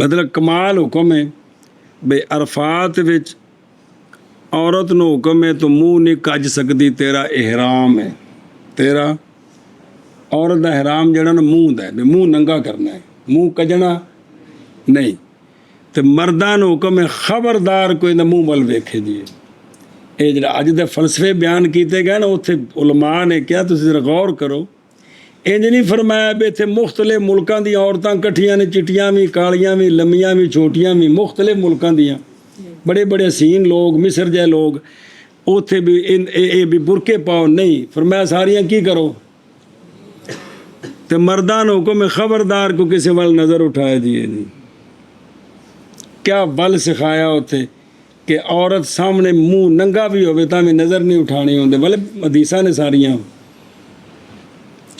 ਮਤਲਬ ਕਮਾਲ ਹੁਕਮ ਹੈ ਬਈ ਅਰਫਾਤ ਵਿੱਚ ਔਰਤ ਨੂੰ ਹੁਕਮ ਹੈ ਤੂੰ ਮੂੰਹ ਨਹੀਂ ਕੱਜ ਸਕਦੀ, ਤੇਰਾ ਇਹਿਰਾਮ ਹੈ। ਤੇਰਾ ਔਰਤ ਦਾ ਇਹਿਰਾਮ ਜਿਹੜਾ ਨਾ ਮੂੰਹ ਦਾ ਹੈ, ਵੀ ਮੂੰਹ ਨੰਗਾ ਕਰਨਾ ਹੈ, ਮੂੰਹ ਕੱਜਣਾ ਨਹੀਂ। ਤੇ ਮਰਦਾਂ ਨੂੰ ਹੁਕਮ ਹੈ ਖਬਰਦਾਰ ਕੋਈ ਨਾ ਮੂੰਹ ਵੱਲ ਵੇਖੇ ਜੀ। ਇਹ ਜਿਹੜਾ ਅੱਜ ਦੇ ਫਲਸਫੇ ਬਿਆਨ ਕੀਤੇ ਗਏ ਨਾ, ਉੱਥੇ ਉਲਮਾ ਨੇ ਕਿਹਾ ਤੁਸੀਂ ਜ਼ਰਾ ਗੌਰ ਕਰੋ, ਇੰਜ ਨਹੀਂ ਫਰਮਾਇਆ ਵੀ ਇੱਥੇ ਮੁਖਤਲਿਫ ਮੁਲਕਾਂ ਦੀਆਂ ਔਰਤਾਂ ਇਕੱਠੀਆਂ ਨੇ, ਚਿੱਟੀਆਂ ਵੀ, ਕਾਲੀਆਂ ਵੀ, ਲੰਮੀਆਂ ਵੀ, ਛੋਟੀਆਂ ਵੀ, ਮੁਖਤਲਿਫ ਮੁਲਕਾਂ ਦੀਆਂ, ਬੜੇ ਬੜੇ ਹਸੀਨ ਲੋਕ, ਮਿਸਰ ਜਿਹੇ ਲੋਕ, ਉੱਥੇ ਵੀ ਇਹ ਵੀ ਬੁਰਕੇ ਪਾਓ, ਨਹੀਂ ਫਰਮਾਇਆ ਸਾਰੀਆਂ ਕੀ ਕਰੋ। ਤੇ ਮਰਦਾਂ ਨੂੰ ਹੁਕਮ ਖਬਰਦਾਰ ਕੋ ਕਿਸੇ ਵੱਲ ਨਜ਼ਰ ਉਠਾਇਆ ਜੀ। ਕਿਆ ਬਲ ਸਿਖਾਇਆ ਉੱਥੇ ਕਿ ਔਰਤ ਸਾਹਮਣੇ ਮੂੰਹ ਨੰਗਾ ਵੀ ਹੋਵੇ ਤਾਂ ਵੀ ਨਜ਼ਰ ਨਹੀਂ ਉਠਾਣੀ ਹੁੰਦੇ, ਬਲੇ ਹਦੀਸਾਂ ਨੇ ਸਾਰੀਆਂ।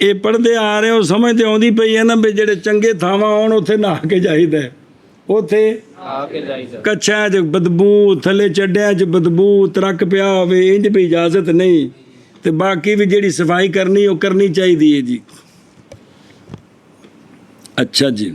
ਇਹ ਪੜ੍ਹਦੇ ਆ ਰਹੇ ਹੋ, ਸਮਝ ਤੇ ਆਉਂਦੀ ਪਈ ਹੈ ਨਾ ਵੀ ਜਿਹੜੇ ਚੰਗੇ ਥਾਵਾਂ ਆਉਣ ਉੱਥੇ ਨਹਾ ਕੇ ਜਾਈਦਾ, ਉੱਥੇ ਆ ਕੇ ਜਾਈਦਾ। ਕੱਛਾਂ 'ਚ ਬਦਬੂ, ਥੱਲੇ ਚੱਡਿਆਂ 'ਚ ਬਦਬੂ ਤਰਕ ਪਿਆ ਹੋਵੇ, ਇੰਜ ਵੀ ਇਜਾਜ਼ਤ ਨਹੀਂ। ਤੇ ਬਾਕੀ ਵੀ ਜਿਹੜੀ ਸਫਾਈ ਕਰਨੀ ਉਹ ਕਰਨੀ ਚਾਹੀਦੀ ਹੈ ਜੀ। ਅੱਛਾ ਜੀ,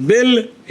ਬਿਲ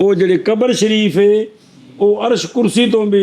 ਉਹ ਜਿਹੜੇ ਕਬਰ ਸ਼ਰੀਫ ਹੈ ਉਹ ਅਰਸ਼ ਕੁਰਸੀ ਤੋਂ ਵੀ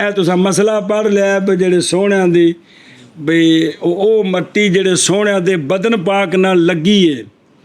ਇਹ ਤੁਸੀਂ ਮਸਲਾ ਪੜ੍ਹ ਲਿਆ ਵੀ ਜਿਹੜੇ ਸੋਹਣਿਆਂ ਦੀ ਬਈ ਉਹ ਮੱਟੀ ਜਿਹੜੇ ਸੋਹਣਿਆਂ ਦੇ ਬਦਨ ਪਾਕ ਨਾਲ ਲੱਗੀ ਹੈ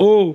ਉਹ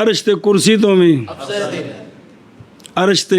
ਅਰਸ਼ ਤੇ ਕੁਰਸੀ ਤੋਂ ਵੀ ਅਰਸ਼ ਤੇ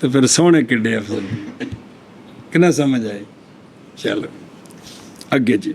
ਤੇ ਫਿਰ ਸੋਹਣੇ ਕਿੱਡੇ ਅਫਜ਼ਲ ਕਿੰਨਾ ਸਮਝ ਆਏ। ਚਲੋ ਅੱਗੇ ਜੀ।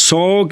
100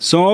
100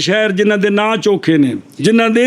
ਸ਼ਹਿਰ ਜਿਨ੍ਹਾਂ ਦੇ ਨਾਂ ਚੋਖੇ ਨੇ, ਜਿਨ੍ਹਾਂ ਦੇ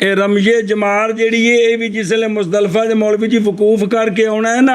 ਇਹ ਰਮਜ਼ੇ ਜਮਾਰ ਜਿਹੜੀ ਇਹ ਵੀ ਜਿਸਲੇ ਮੁਜ਼ਦਲਫਾ ਦੇ ਮੌਲਵੀ ਜੀ ਵਕੂਫ ਕਰਕੇ ਆਉਣਾ ਹੈ ਨਾ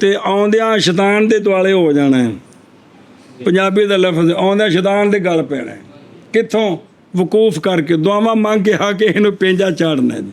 ਤੇ ਆਉਂਦਿਆਂ ਸ਼ੈਤਾਨ ਦੇ ਦੁਆਲੇ ਹੋ ਜਾਣਾ ਹੈ। ਪੰਜਾਬੀ ਦਾ ਲਫ਼ਜ਼ ਆਉਂਦਿਆਂ ਸ਼ੈਤਾਨ ਦੇ ਗਲ ਪੈਣਾ ਹੈ। ਕਿੱਥੋਂ? ਵਕੂਫ ਕਰਕੇ ਦੁਆਵਾਂ ਮੰਗ ਕੇ ਆ ਕੇ ਇਹਨੂੰ ਪੇਂਜਾ ਚਾੜਨਾ ਹੈ ਜੀ।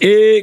ਇਹ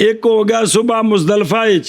ਇੱਕ ਹੋ ਗਿਆ ਸੁਬਹ ਮੁਜ਼ਦਲਫਾ ਵਿੱਚ,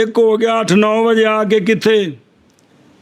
ਇੱਕ ਹੋ ਗਿਆ 8-9 ਵਜੇ ਆ ਕੇ ਕਿੱਥੇ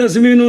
10ਵੀਂ ਨੂੰ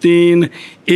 3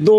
2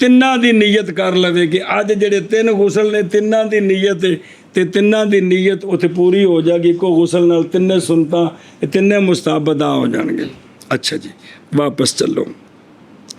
ਤਿੰਨਾਂ ਦੀ ਨੀਅਤ ਕਰ ਲਵੇ ਕਿ ਅੱਜ ਜਿਹੜੇ 3 ਗੁਸਲ ਨੇ ਤਿੰਨਾਂ ਦੀ ਨੀਅਤ ਹੈ ਤੇ ਤਿੰਨਾਂ ਦੀ ਨੀਅਤ ਉੱਥੇ ਪੂਰੀ ਹੋ ਜਾਏਗੀ। ਇੱਕੋ ਗੁਸਲ ਨਾਲ ਤਿੰਨੇ ਸੁਨਤਾਂ ਤਿੰਨੇ ਮੁਸਤਾਹਬ ਅਦਾ ਹੋ ਜਾਣਗੇ। ਅੱਛਾ ਜੀ ਵਾਪਸ ਚੱਲੋ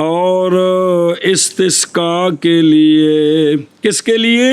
اور استسقا کے لیے کس کے لیے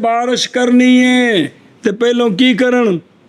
بارش کرنی ہے تے پہلوں کی کرن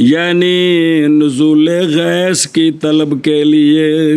یعنی نزول غیث کی طلب کے لیے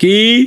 کی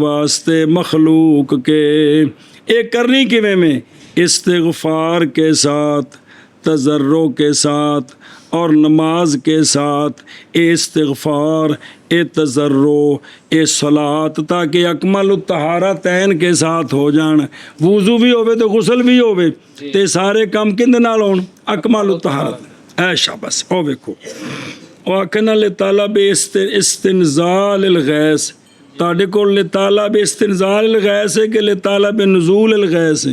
واسطے مخلوق کے ایک کرنی کیویں میں استغفار کے ساتھ تضرع کے ساتھ اور نماز کے ساتھ اے استغفار اے تضرع اے صلاۃ تاکہ اکمل الطہارتین کے ساتھ ہو جان وضو بھی ہوے تو غسل بھی ہوے تے سارے کام کندے نال ہون اکمل الطہارت اے شاباش او ویکھو واکن لطلب استنزال الغیث تاڑے کو لطلب استنزال الغیث ہے کہ لطلب نزول الغیث ہے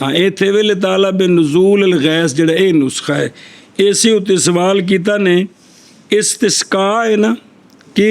ہاں ایتھے وی لطلب نزول الغیث جڑا اے نسخہ ہے اسی اُتے سوال کیتا نے استسقا ہے نا کہ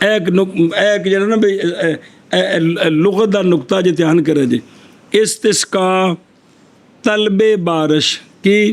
ایک جڑا نا بھئی لغت دا نقطہ جے دھیان کرے جی استسقا طلب بارش کی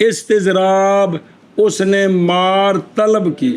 استضراب اس نے مار طلب کی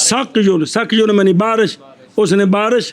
سقیون منی بارش اس نے بارش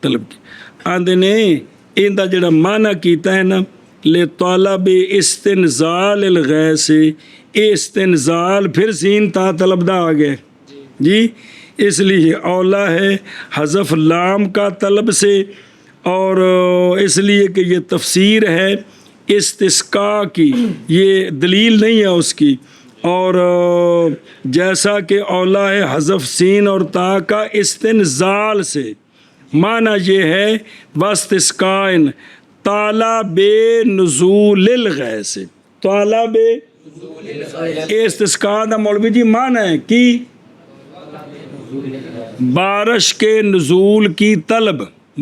طلب کی آندے نے ان دا جڑا معنی کیتا ہے نا لطلب استنزال الغیث استنزال پھر سین تا طلب دا آگئے جی اس لیے اولا ہے حذف لام کا طلب سے اور اس لیے کہ یہ تفسیر ہے استسقا کی یہ دلیل نہیں ہے اس کی اور جیسا کہ اولا ہے حذف سین اور تا کا استنزال سے معنی یہ ہے واستسقائن طالب نزول الغیث طالب استسقا دا مولوی جی معنی ہے کہ بارش کے نزول کی طلب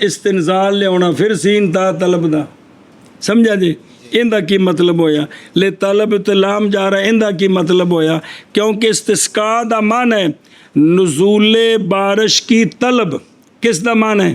استنزال لے ہونا پھر سین تا طلب دا سمجھا جی اندہ کی مطلب ہویا لے طلب تلام جا رہا ہے اندہ کی مطلب ہویا کیونکہ استسقا دا معنی ہے نزول بارش کی طلب کس دا معنی ہے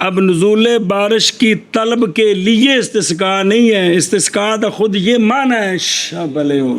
اب نزول بارش کی طلب کے لیے استسقا نہیں ہے استسقا دا خود یہ معنی ہے شابلے ہو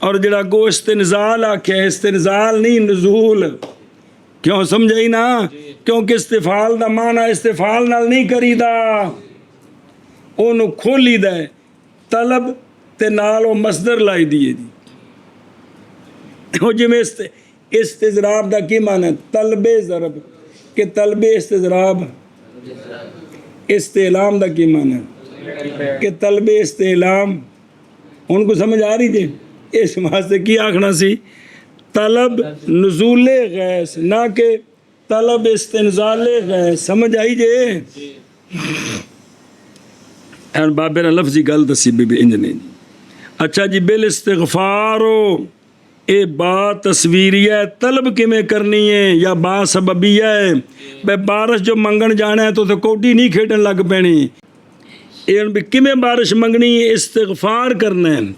اور جڑا کو استنزال آکھے استنزال نہیں نزول کیوں سمجھائی نا کیونکہ استفعال دا معنی استفعال نال نہیں کری دا اونوں کھولی دا ہے طلب تے نال او مصدر لائی دیے دی او جی میں استضراب دا کی معنی ہے طلب ضرب کہ طلب استضراب استعلام دا کی معنی ہے کہ طلب استعلام ان کو سمجھ آ رہی تھی اس واسطے کی آکھنا سی طلب نزول غیث نہ کہ طلب استنزال غیث سمجھ آئی جے اور بابے نے لفظی گل دسی بی انج نہیں اچھا جی بل استغفارو اے با تصویریہ طلب کی میں کرنی ہے یا با سببیہ ہے بے بارش جو منگن جانا ہے تو کوٹی نہیں کھیٹن لگ پینی این بھی کمیں بارش منگنی ہے استغفار کرنا ہے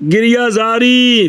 گریہ زاری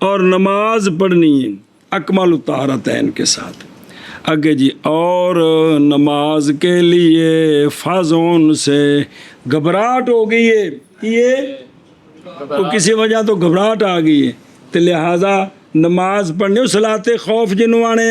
اور نماز پڑھنی ہے اکمل الطہارتین کے ساتھ آگے جی اور نماز کے لیے فازون سے گھبراہٹ ہو گئی ہے یہ تو کسی وجہ تو گھبراہٹ آ گئی ہے تو لہٰذا نماز پڑھنے صلاۃ خوف جنوں آنے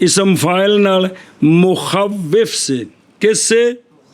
اسم فاعل ਨਾਲ مخوف سے کس سے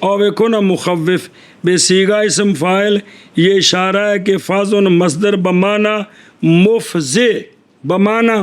اور دیکھو نا مخوف بے سیغہ اسم فاعل یہ اشارہ ہے کہ فاضل مصدر بمانا مفزع بمانا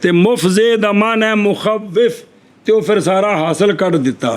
تے مفزع دا مانا ہے مخوف تے وہ پھر سارا حاصل کر دیتا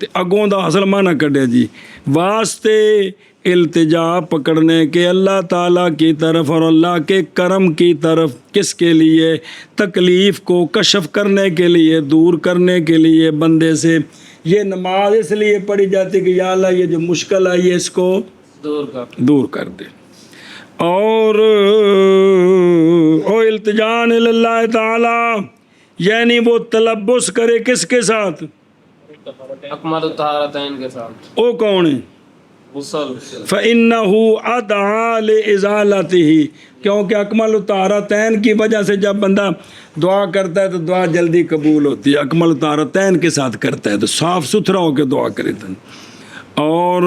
تے اگوں دا اصل معنی کڈیا جی واسطے التجا پکڑنے کے اللہ تعالیٰ کی طرف اور اللہ کے کرم کی طرف. کس کے لیے؟ تکلیف کو کشف کرنے کے لیے، دور کرنے کے لیے بندے سے. یہ نماز اس لیے پڑھی جاتی کہ یا اللہ یہ جو مشکل آئی ہے اس کو دور کر دے. اور او التجان اللہ تعالی، یعنی وہ تلبس کرے کس کے ساتھ؟ اکمل الطہارتین کے ساتھ. او کون ہے؟ غسل. فَإِنَّهُ أَدْعَى لِإِزَالَتِهِ، کیونکہ اکمل الطہارتین کی وجہ سے جب بندہ دعا کرتا ہے تو دعا جلدی قبول ہوتی ہے. اکمل الطہارتین کے ساتھ کرتا ہے تو صاف ستھرا ہو کے دعا کرے تھا. اور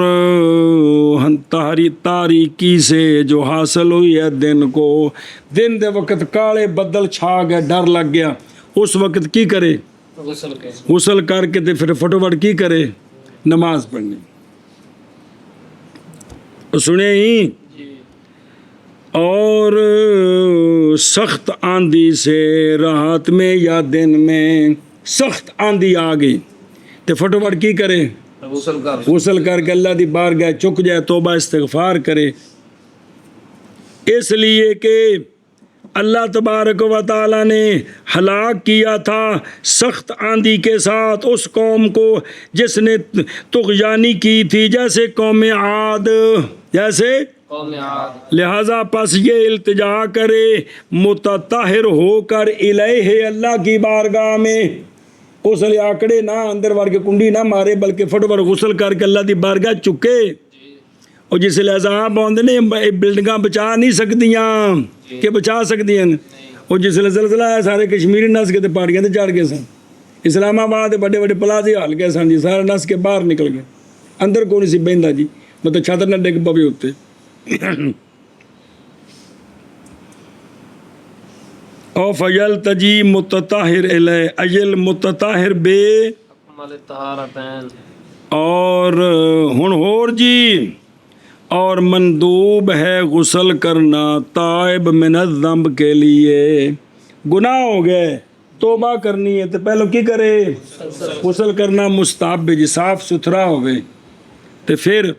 تاریکی سے جو حاصل ہوئی ہے دن کو، دن دے وقت کالے بدل چھا گئے، ڈر لگ گیا، اس وقت کی کرے؟ غسل کے. غسل کر کے تے پھر فٹوفٹ کی کرے؟ نماز پڑھنی. سنے ہی. اور سخت آندھی سے رات میں یا دن میں سخت آندھی آ گئی تو فٹوفٹ کی کرے؟ غسل کر کے اللہ دی بارگاہ چک جائے، توبہ استغفار کرے. اس لیے کہ اللہ تبارک و تعالیٰ نے ہلاک کیا تھا سخت آندھی کے ساتھ اس قوم کو جس نے طغیانی کی تھی، جیسے قوم عاد، جیسے لہذا پس یہ التجا کرے متطہر ہو کر الیہ، اللہ کی بارگاہ میں. اس لیے آکڑے نہ اندر وڑ کے کنڈی نہ مارے، بلکہ فٹوفٹ غسل کر کے اللہ دی بارگاہ چکے. اور جس لہذا آپ آدھے نے بلڈنگاں بچا نہیں سکدیاں کہ بچا سکدیاں. اور جس لئے زلزلہ ہے سارے کشمیری نس کے پہاڑیاں تے چڑھ گئے سن. اسلام آباد بڑے بڑے پلازے ہل گئے سن جی، سارے نس کے باہر نکل گئے، اندر کون سی بہندا جی، مطلب چھت نہ ڈگ پوے اتنے. او فیل تجی متطہر الیہ، اجل متطہر بے اکمل الطہارتین. اور ہن ہور جی، اور مندوب ہے غسل کرنا تائب من الذنب کے لیے. گناہ ہو گئے، توبہ کرنی ہے تو پہلو کی کرے؟ غسل کرنا مستحب جی، صاف ستھرا ہوئے تو پھر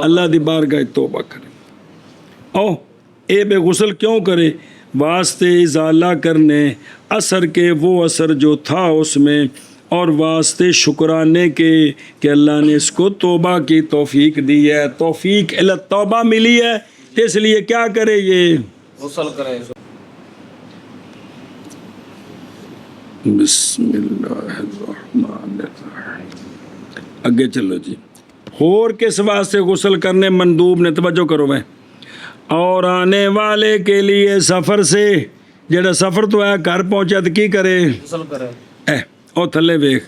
اللہ دی بارگاہ توبہ کرے. او اے بے غسل کیوں کرے؟ واسطے ازالہ کرنے اثر کے وہ اثر جو تھا اس میں، اور واسطے شکرانے کے کہ اللہ نے اس کو توبہ کی توفیق دی ہے، توفیق الی توبہ ملی ہے، تو اس لیے کیا کرے؟ یہ غسل کرے. بسم اللہ الرحمن الرحیم. اگے چلو جی. اور کس واسطے غسل کرنے مندوب نے؟ توجہ کرو میں. اور آنے والے کے لیے سفر سے، جڑا سفر تو ہے گھر پہنچا تو کی کرے؟ غسل کرے. او تھلے ویخ،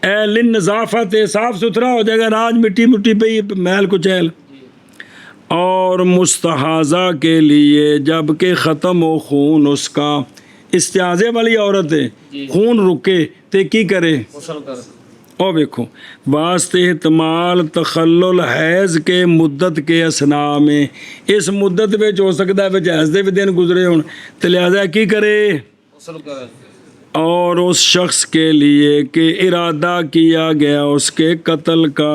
اے للنظافت، صاف ستھرا ہو جائے گا، راج مٹی مٹی پہ محل کچیل. اور مستحاضہ کے لیے جب کہ ختم ہو خون اس کا، استحاضے والی عورت ہے، خون رکے تو کی کرے؟ غسل کرے. او دیکھو، واسطے احتمال تخلل حیض کے مدت کے اسنا میں، اس مدت میں ہو سکتا ہے حیض دے بھی دن گزرے ہون، تو لہذا کی کرے؟ غسل کرے. اور اس شخص کے لیے کہ ارادہ کیا گیا اس کے قتل کا،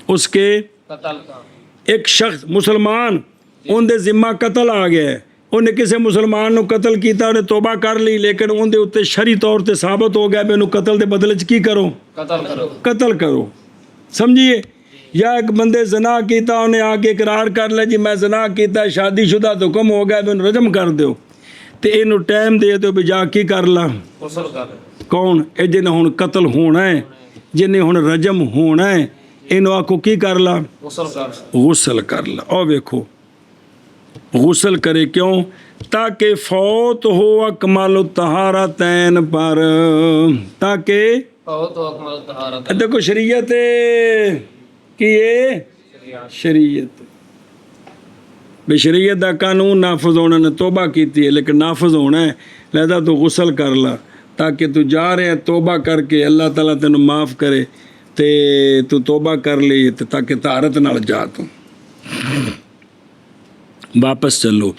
اس کے قتل کا، ایک شخص مسلمان ان دے ذمہ قتل آ گیا ہے، انہیں کسی مسلمان نو قتل کیتا، انہیں توبہ کر لی، لیکن ان دے اتنے شرعی طور تے ثابت ہو گیا بھی انہوں قتل دے بدلے کی کرو؟ قتل کرو. سمجھیے؟ یا ایک بندے زنا کیتا، انہیں آ کے اقرار کر لے جی میں زنا کیتا، شادی شدہ تو حکم ہو گیا بھی انہوں رجم کر دیو، تو انہوں ٹائم دے دو بھی جا کی کر لا. کون؟ اے جنہیں ہن قتل ہونا ہے، جنہیں ہن رجم ہونا ہے، انہوں آکو کی کر لا؟ غسل کر لا. او دیکھو، غسل کرے کیوں؟ تاکہ فوت ہو اکمل الطہارتین پر، تاکہ فوت ہو اکمل الطہارتین. دیکھو شریعت کی یہ شریعت بے شریعت دا قانون نافذ ہونا نے توبہ کیتی ہے، لیکن نافذ ہونا ہے، لہذا تو غسل کر لا تاکہ تو جا رہے ہیں توبہ کر کے اللہ تعالیٰ تینوں معاف کرے، تے تو توبہ کر لی تاکہ طہارت نال جا تو واپس چلو.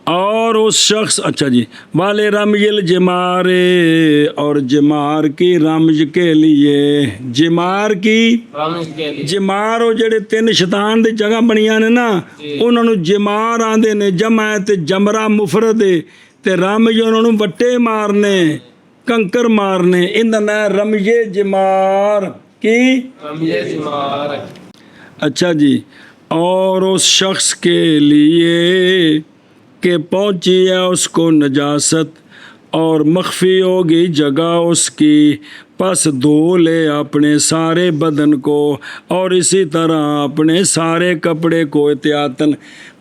اور اس شخص اچھا جی والے رمیل جمارے اور جمار کی رمج کے لیے جمار کی رمز کے لیے جمار ਉਹ ਜਿਹੜੇ ਤਿੰਨ ਸ਼ੈਤਾਨ ਦੀ ਜਗ੍ਹਾ ਬਣੀਆਂ ਨੇ ਨਾ ਉਹਨਾਂ ਨੂੰ ਜਮਾਰ ਆਂਦੇ ਨੇ ਜਮਾ ਹੈ ਤੇ ਜਮਰਾ ਮੁਫਰਦ ਹੈ ਤੇ ਰਮਜ ਉਹਨਾਂ ਨੂੰ ਵੱਟੇ ਮਾਰਨੇ ਕੰਕਰ ਮਾਰਨੇ ਇਹਦਾ ਨਾਂ ਰਮਜੇ ਜਮਾਰ ਕੀ رمز جمار اچھا جی اور اس شخص کے لیے کہ پہنچی ہے اس کو نجاست اور مخفی ہوگی جگہ اس کی پس دھو لے اپنے سارے بدن کو اور اسی طرح اپنے سارے کپڑے کو احتیاطاً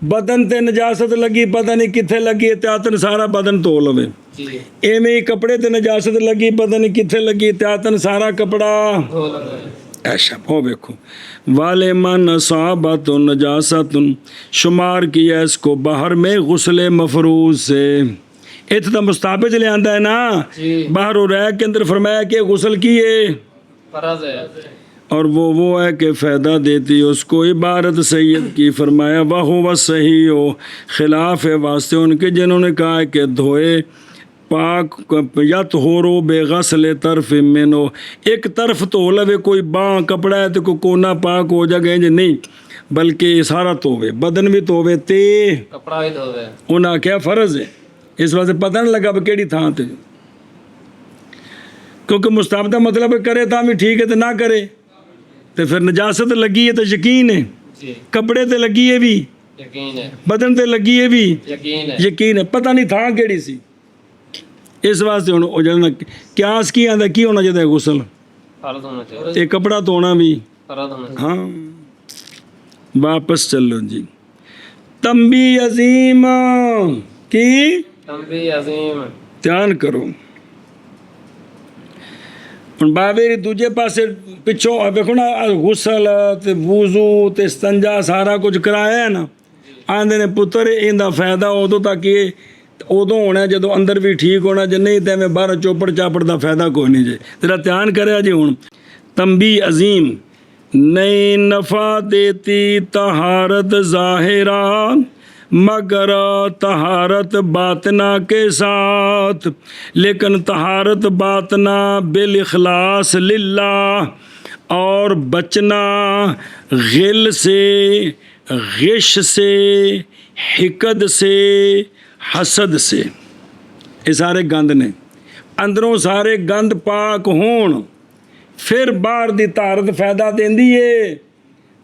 بدن تے نجاست لگی پتہ نہیں کتنے لگی احتیاطاً سارا بدن دھو لوے جی ایویں ہی کپڑے تے نجاست لگی پتہ نہیں کتنے لگی احتیاطاً سارا کپڑا دھو لگے ایسا ہو دیکھو والے من اصابت نجاست شمار کیا اس کو باہر میں غسل مفروض سے اتنا مستابج لے آندہ ہے نا جی باہر و ریک کے اندر فرمایا کہ غسل کیے فرض ہے اور وہ ہے کہ فائدہ دیتی اس کو عبارت سید کی فرمایا وہ صحیح ہو خلاف ہے واسطے ان کے جنہوں نے کہا ہے کہ دھوئے پاک یت ہو رو بے غسل طرف منو ایک طرف تو لوے کوئی باں کپڑا ہے تو کوئی کونا پاک ہو جائے گے نہیں بلکہ سارا تووے بدن بھی تووے تے کپڑا بھی دھوے انہاں کیا فرض ہے اس واسطے پتہ نہیں لگا بھی کیڑی تھان تے کیونکہ مستحب دا مطلب ہے کرے تا بھی ٹھیک ہے تو نہ کرے تو پھر نجاست لگی ہے تو یقین ہے جی کپڑے تے لگی ہے بھی یقین ہے بدن تے لگی ہے بھی یقین ہے یقین ہے پتہ نہیں تھان کیڑی سی اس واسطے ہوں وہ جانا قیاس کی آندا کی ہونا چاہیے غسل فرض ہونا چاہیے تے کپڑا دھونا بھی فرض ہونا چاہیے ہاں واپس چلو جی تنبی عظیم کی تنبیہ عظیم دھیان کرو ہوں بابے دوجے پاسے پچھوں ویکھو نا غسل تے وضو تے استنجا سارا کچھ کرایا ہے نا آندے نے پتر ایندا فائدہ ادو تک یہ ادو ہونا جدو اندر بھی ٹھیک ہونا جے نہیں تے میں باہر چوپڑ چاپڑ دا فائدہ کوئی نہیں جے تیرا دھیان کریا جی ہوں تنبی عظیم نئی نفع دیتی طہارت ظاہرہ مگر طہارت باطنہ کے ساتھ لیکن طہارت باطنہ بالاخلاص للہ اور بچنا غل سے غش سے حقد سے حسد سے یہ سارے گند نے اندروں سارے گند پاک ہون پھر باہر دی طہارت فائدہ دیندی ہے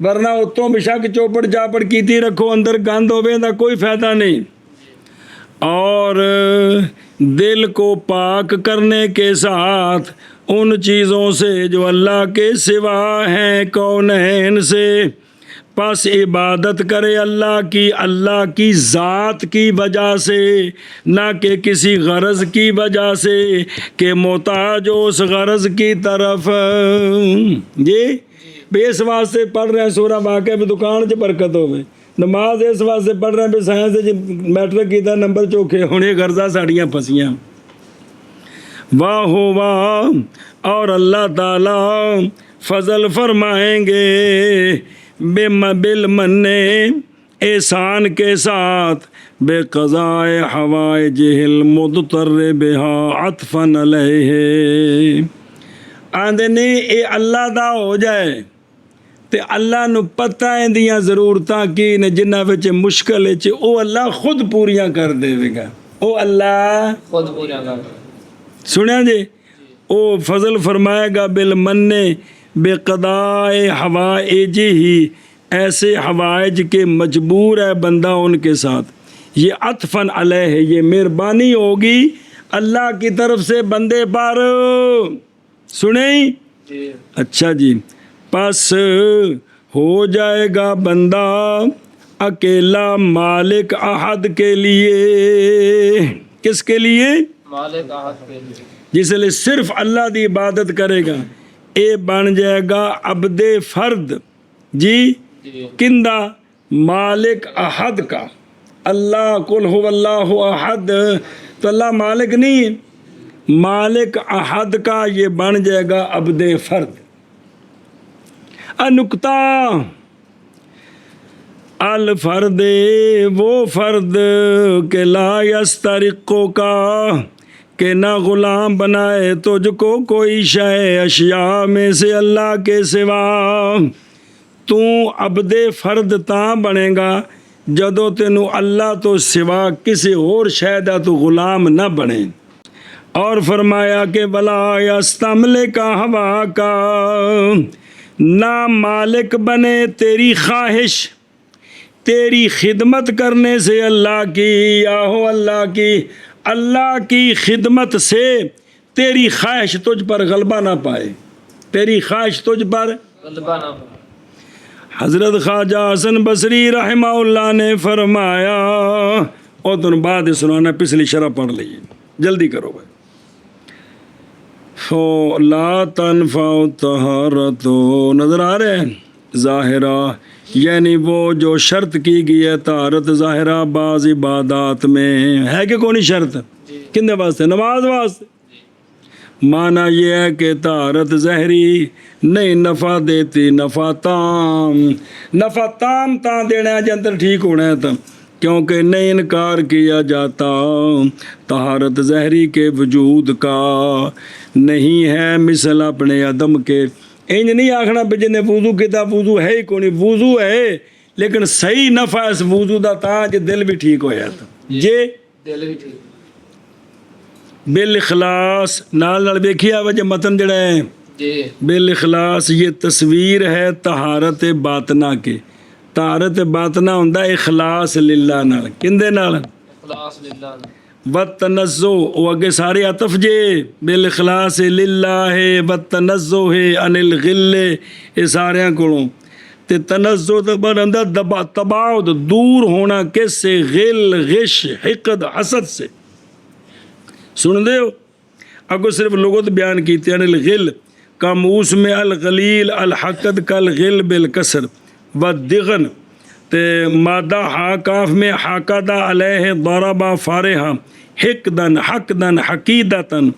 ورنہ اتوں بشک چوپڑ چاپڑ کیتی رکھو اندر گند ہوے دا کوئی فائدہ نہیں اور دل کو پاک کرنے کے ساتھ ان چیزوں سے جو اللہ کے سوا ہیں کونین سے پس عبادت کرے اللہ کی ذات کی وجہ سے نہ کہ کسی غرض کی وجہ سے کہ محتاج ہو اس غرض کی طرف جی بے اس واسطے پڑھ رہے ہیں سورہ واقعہ بھی دکان 'ਚ برکت ہوے نماز اس واسطے پڑھ رہے ہیں بھی سائنس میٹرک کیتا نمبر چوکھے ہونے غرضاں ساڑیاں پھسیاں واہ واہ اور اللہ تعالی فضل فرمائیں گے بالمن احسان کے ساتھ بے قضائے حوائج المضطر بها عطفا علیہ آندے نے اے اللہ دا ہو جائے تے اللہ نو پتہ ہے دیاں ضرورتاں کی نے جنہاں وچ مشکل ہے او اللہ خود پوریاں کر دے گا او اللہ خود پورا کر سنیا جی او فضل فرمائے گا بالمن بے قضائے حوائج ہی ایسے حوائج کے مجبور ہے بندہ ان کے ساتھ یہ عطفاً علیہ ہے یہ مہربانی ہوگی اللہ کی طرف سے بندے پر سنیں جی اچھا جی پس ہو جائے گا بندہ اکیلا مالک احد کے لیے کس کے لیے مالک احد کے لیے جس لیے صرف اللہ دی عبادت کرے گا اے بن جائے گا عبد فرد جی جی کندہ مالک احد کا اللہ قل هو اللہ احد تو اللہ مالک نہیں ہے مالک احد کا یہ بن جائے گا عبد فرد نکتہ الفرد وہ فرد کہ لا یسترقو کا کہ نہ غلام بنائے تجھ کو کوئی شے اشیاء میں سے اللہ کے سوا. تو عبد فرد تاں بنے گا جدوں تینوں اللہ تو سوا کسی اور شے دا تو غلام نہ بنے. اور فرمایا کہ بلا یستملک ہوا کا نہ مالک بنے تیری خواہش تیری خدمت کرنے سے اللہ کی یا ہو اللہ کی خدمت سے تیری خواہش تجھ پر غلبہ نہ پائے تیری خواہش تجھ پر غلبہ نہ ہو. حضرت خواجہ حسن بصری رحمہ اللہ نے فرمایا اور تم بعد سنانا پچھلی شرح پڑھ لیجیے جلدی کرو بھائی. لا تنفع طہارت نظر آ رہے ہیں ظاہرہ یعنی وہ جو شرط کی گئی ہے طہارت ظاہرہ بعض عبادات میں ہے کہ کونی شرط کن واسطے نماز واسطے. معنی یہ ہے کہ طہارت ظاہری نہیں نفع دیتی نفع تام دینا ہے جندر ٹھیک ہونا ہے تب کیونکہ نہیں انکار کیا جاتا طہارت ظاہری کے وجود کا نہیں ہے مثل اپنے عدم کے. انج نہیں آکھنا بھی جن نے وضو کیتا وضو ہے ہی کونی وضو ہے لیکن صحیح نفع اس وضو دا تا جے دل بھی ٹھیک ہو جاتا جے دل بھی ٹھیک بالاخلاص نال ویکھیا وجہ متن جڑا ہے جی بالاخلاص یہ تصویر ہے طہارت باطنہ کے. طہارت باطنہ ہوندا اخلاص للہ نال کندے نال اخلاص للہ والتنزہ وہ اگے سارے عطف جے بالاخلاص للہ والتنزہ عن الغل یہ سارے کولوں تے تنزہ تک بندا تباعد دور ہونا کس سے غل غش حقد حسد سے. سن دے ہو اگو صرف لغت بیان کیتے ہیں الغل قاموس میں الغلیل الحقد کالغل بالکسر والدغن تے مادہ ہا کاف میں حاقدہ علیہ ضربہ فارحہ حقدن حقدن حقیدتن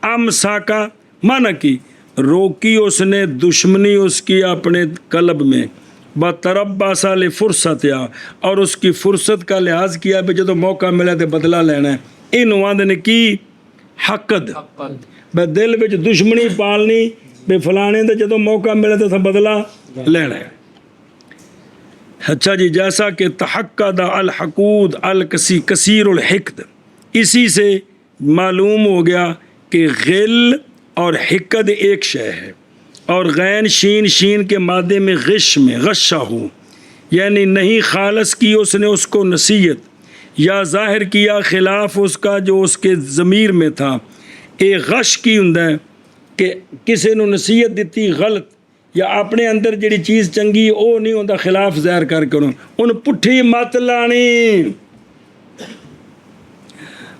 امساکا معنی کی روکی اس نے دشمنی اس کی اپنے قلب میں بتربصا لفرصتیا اور اس کی فرصت کا لحاظ کیا بھی جدو موقع ملے تو بدلہ لینا ہے. انہوں نے کی حقد بے دل وچ دشمنی پالنی بے فلانے تے جدو موقع ملے تو بدلہ لینا ہے. اچھا جی جیسا کہ تحقد الحقود کثیر الحقد اسی سے معلوم ہو گیا کہ غل اور حقد ایک شے ہے اور غین شین کے مادے میں غش میں غشہ ہو یعنی نہیں خالص کی اس نے اس کو نصیحت یا ظاہر کیا خلاف اس کا جو اس کے ضمیر میں تھا. ایک غش کی ہوندا ہے کہ کسی نے نصیحت دیتی غلط یا اپنے اندر جڑی چیز چنگی او نہیں ہوندا خلاف ظاہر کر کے ان پٹھی مت لانی.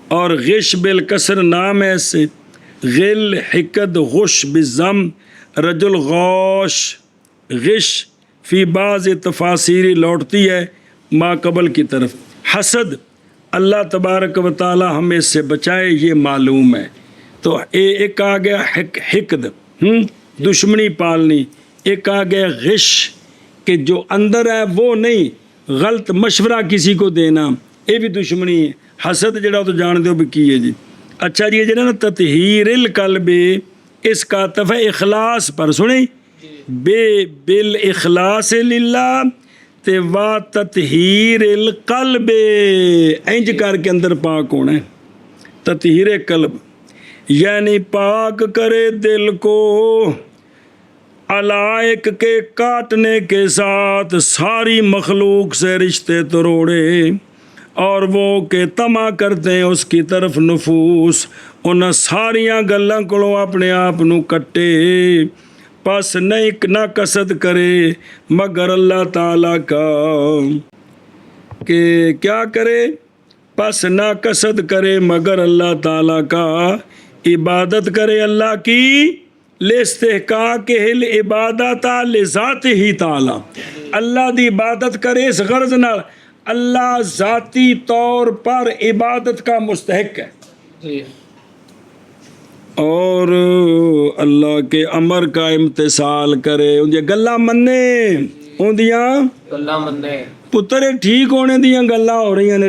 اور غش بالکسر نام ہے سے غل حقد غش بالضم رجل غوش غش فی بعض تفاسیری لوٹتی ہے ما قبل کی طرف. حسد اللہ تبارک و تعالی ہمیں اس سے بچائے یہ معلوم ہے. تو ایک آ گیا حقد دشمنی پالنی ایک آ گیا غش کہ جو اندر ہے وہ نہیں غلط مشورہ کسی کو دینا یہ بھی دشمنی ہے. حسد جڑا تو جان دو بھی کی ہے جی. اچھا جی یہ جڑا نا تطہیر القلب اس کا عطف ہے اخلاص پر سنیں بالاخلاص للہ تے وا تطہیر القلب انج کر کے اندر پاک ہونا ہے. تطہیر قلب یعنی پاک کرے دل کو علائق کے کاٹنے کے ساتھ ساری مخلوق سے رشتے توڑے اور وہ کہ طمع کرتے ہیں اس کی طرف نفوس ان ساریاں گلاں کولوں اپنے آپ نو کٹے پس نہیں نہ قصد کرے مگر اللہ تعالیٰ کا کہ کیا کرے پس نہ قصد کرے مگر اللہ تعالیٰ کا عبادت کرے اللہ کی لاستحقاق العبادت لذات ہی تعالیٰ اللہ دی عبادت کرے اس غرض نال اللہ ذاتی طور پر عبادت کا مستحق ہے جی اور اللہ کے امر کا امتثال کرے ان دی گلاں منے ان دیاں اللہ منے ਪੁੱਤਰ ਇਹ ਠੀਕ ਹੋਣੇ ਦੀਆਂ ਗੱਲਾਂ ਹੋ ਰਹੀਆਂ ਨੇ,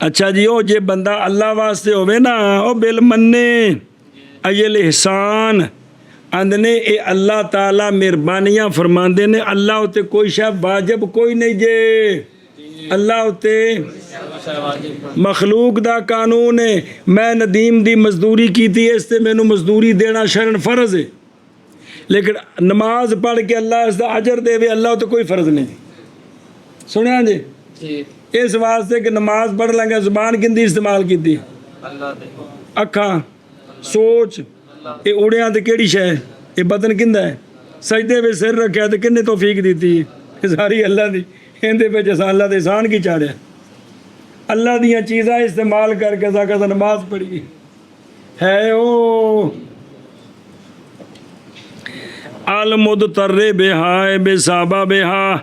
ਅੱਛਾ ਜੀ, ਉਹ ਜੇ ਬੰਦਾ ਅੱਲਾ ਵਾਸਤੇ ਹੋਵੇ ਨਾ, ਉਹ ਬਿਲ ਮੰਨੇ ਅਯਲ ihsan ਆਂਦੇ ਨੇ, ਇਹ ਅੱਲਾਹ ਤਾਲਾ ਮਿਹਰਬਾਨੀਆਂ ਫਰਮਾਉਂਦੇ ਨੇ। ਅੱਲਾਹ ਉੱਤੇ ਕੋਈ ਸ਼ੈ ਵਾਜਬ ਕੋਈ ਨਹੀਂ ਜੇ, ਅੱਲਾਹ ਉੱਤੇ ਮਖਲੂਕ ਦਾ ਕਾਨੂੰਨ ਹੈ। ਮੈਂ ਨਦੀਮ ਦੀ ਮਜ਼ਦੂਰੀ ਕੀਤੀ, ਇਸ ਤੇ ਮੈਨੂੰ ਮਜ਼ਦੂਰੀ ਦੇਣਾ ਸ਼ਰਨ ਫਰਜ਼ ਹੈ, ਲੇਕਿਨ ਨਮਾਜ਼ ਪੜ੍ਹ ਕੇ ਅੱਲਾਹ ਇਸ ਦਾ ਅਜਰ ਦੇਵੇ, ਅੱਲਾਹ ਉੱਤੇ ਕੋਈ ਫਰਜ਼ ਨਹੀਂ। ਸੁਣਿਆ ਜੀ? ਜੀ ਇਸ ਵਾਸਤੇ ਕਿ ਨਮਾਜ਼ ਪੜ੍ਹ ਲਾਂਗੇ, ਜ਼ੁਬਾਨ ਕਿੰਦੀ ਇਸਤੇਮਾਲ ਕੀਤੀ, ਅੱਲਾ ਦੇ ਅੱਖਾਂ, ਸੋਚ, ਇਹ ਉੜਿਆਂ ਤੇ ਕਿਹੜੀ ਸ਼ੈ, ਇਹ ਬਦਨ ਕਿੰਦਾ ਹੈ, ਸਜਦੇ ਵਿੱਚ ਸਿਰ ਰੱਖਿਆ ਤੇ ਕਿੰਨੇ ਤੌਫੀਕ ਦਿੱਤੀ, ਇਹ ਸਾਰੀ ਅੱਲਾ ਦੀ। ਇਹਦੇ ਵਿੱਚ ਅਸਾਂ ਅੱਲਾ ਦੇ ਇਹਸਾਨ ਕੀ ਚਾੜਿਆ, ਅੱਲਾ ਦੀਆਂ ਚੀਜ਼ਾਂ ਇਸਤੇਮਾਲ ਕਰਕੇ ਅਸਾਂ ਕਦੇ ਨਮਾਜ਼ ਪੜ੍ਹੀ ਹੈ। ਉਹ ਅਲ ਮੁਦਤਰ ਬਿਹਾ ਬੇਸਾਬਾ ਬਿਹਾ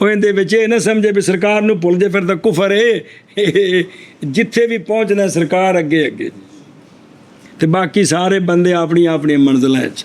ਉਹ ਇਹਦੇ ਵਿੱਚ ਇਹ ਨਾ ਸਮਝੇ ਵੀ ਸਰਕਾਰ ਨੂੰ ਭੁੱਲ ਜੇ ਫਿਰ ਤਾਂ ਕੁਫਰ ਹੈ। ਜਿੱਥੇ ਵੀ ਪਹੁੰਚਣਾ ਸਰਕਾਰ ਅੱਗੇ ਅੱਗੇ ਤੇ ਬਾਕੀ ਸਾਰੇ ਬੰਦੇ ਆਪਣੀ ਆਪਣੀ ਮੰਜ਼ਿਲਾਂ 'ਚ।